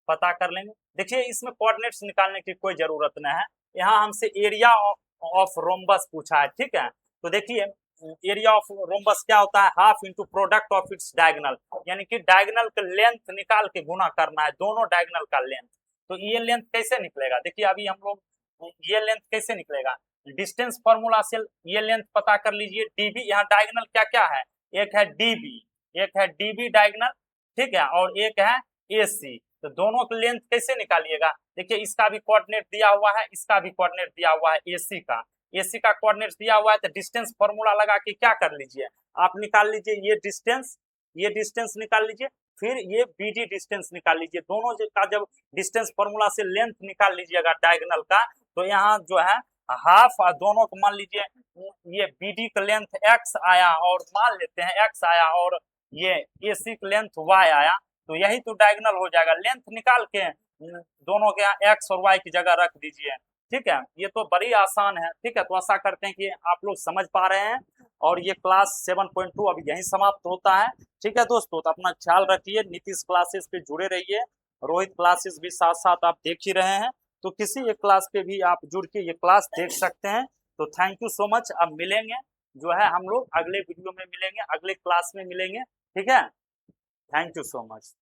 Speaker 1: पता कर लेंगे। देखिए इसमें कोऑर्डिनेट्स निकालने की कोई जरूरत नहीं है, यहाँ हमसे एरिया ऑफ रोम्बस पूछा है, ठीक है। तो देखिए एरिया ऑफ रोम्बस क्या होता है, half into product of its diagonal, यानी कि डायगोनल का लेंथ निकाल के गुना करना है, दोनों डायगोनल का लेंथ। तो ये लेंथ कैसे निकलेगा, देखिए अभी हम लोग ये लेंथ कैसे निकलेगा, डिस्टेंस फॉर्मूला से ये लेंथ पता कर लीजिए। डीबी, यहाँ डायगोनल क्या क्या है, एक है डीबी, एक है डीबी डायगोनल, ठीक है, और एक है एसी। तो दोनों की लेंथ कैसे निकालिएगा, देखिए इसका भी कोऑर्डिनेट दिया हुआ है, इसका भी कोऑर्डिनेट दिया हुआ है, एसी का, एसी का कोऑर्डिनेट दिया हुआ है। तो डिस्टेंस फॉर्मूला लगा के क्या कर लीजिए, आप निकाल लीजिए ये डिस्टेंस निकाल लीजिए, फिर ये बीडी डिस्टेंस निकाल लीजिए। दोनों का जब डिस्टेंस फॉर्मूला से लेंथ निकाल लीजिएगा डायगोनल का, तो यहाँ जो है हाफ दोनों को मान लीजिए, ये बीडी का लेंथ एक्स आया और मान लेते हैं एक्स आया, और ये एसी का लेंथ वाई आया, तो यही तो डायगोनल हो जाएगा। लेंथ निकाल के दोनों के यहाँ एक्स और वाई की जगह रख दीजिए, ठीक है। ये तो बड़ी आसान है, ठीक है। तो आशा करते हैं कि आप लोग समझ पा रहे हैं, और ये क्लास 7.2 अभी यहीं समाप्त होता है, ठीक है दोस्तों। तो अपना ख्याल रखिए, नीतीश क्लासेस पे जुड़े रहिए, रोहित क्लासेस भी साथ साथ आप देख ही रहे हैं, तो किसी एक क्लास पे भी आप जुड़ के ये क्लास देख सकते हैं। तो थैंक यू सो मच। अब मिलेंगे जो है हम लोग अगले वीडियो में मिलेंगे, अगले क्लास में मिलेंगे, ठीक है। Thank you so much.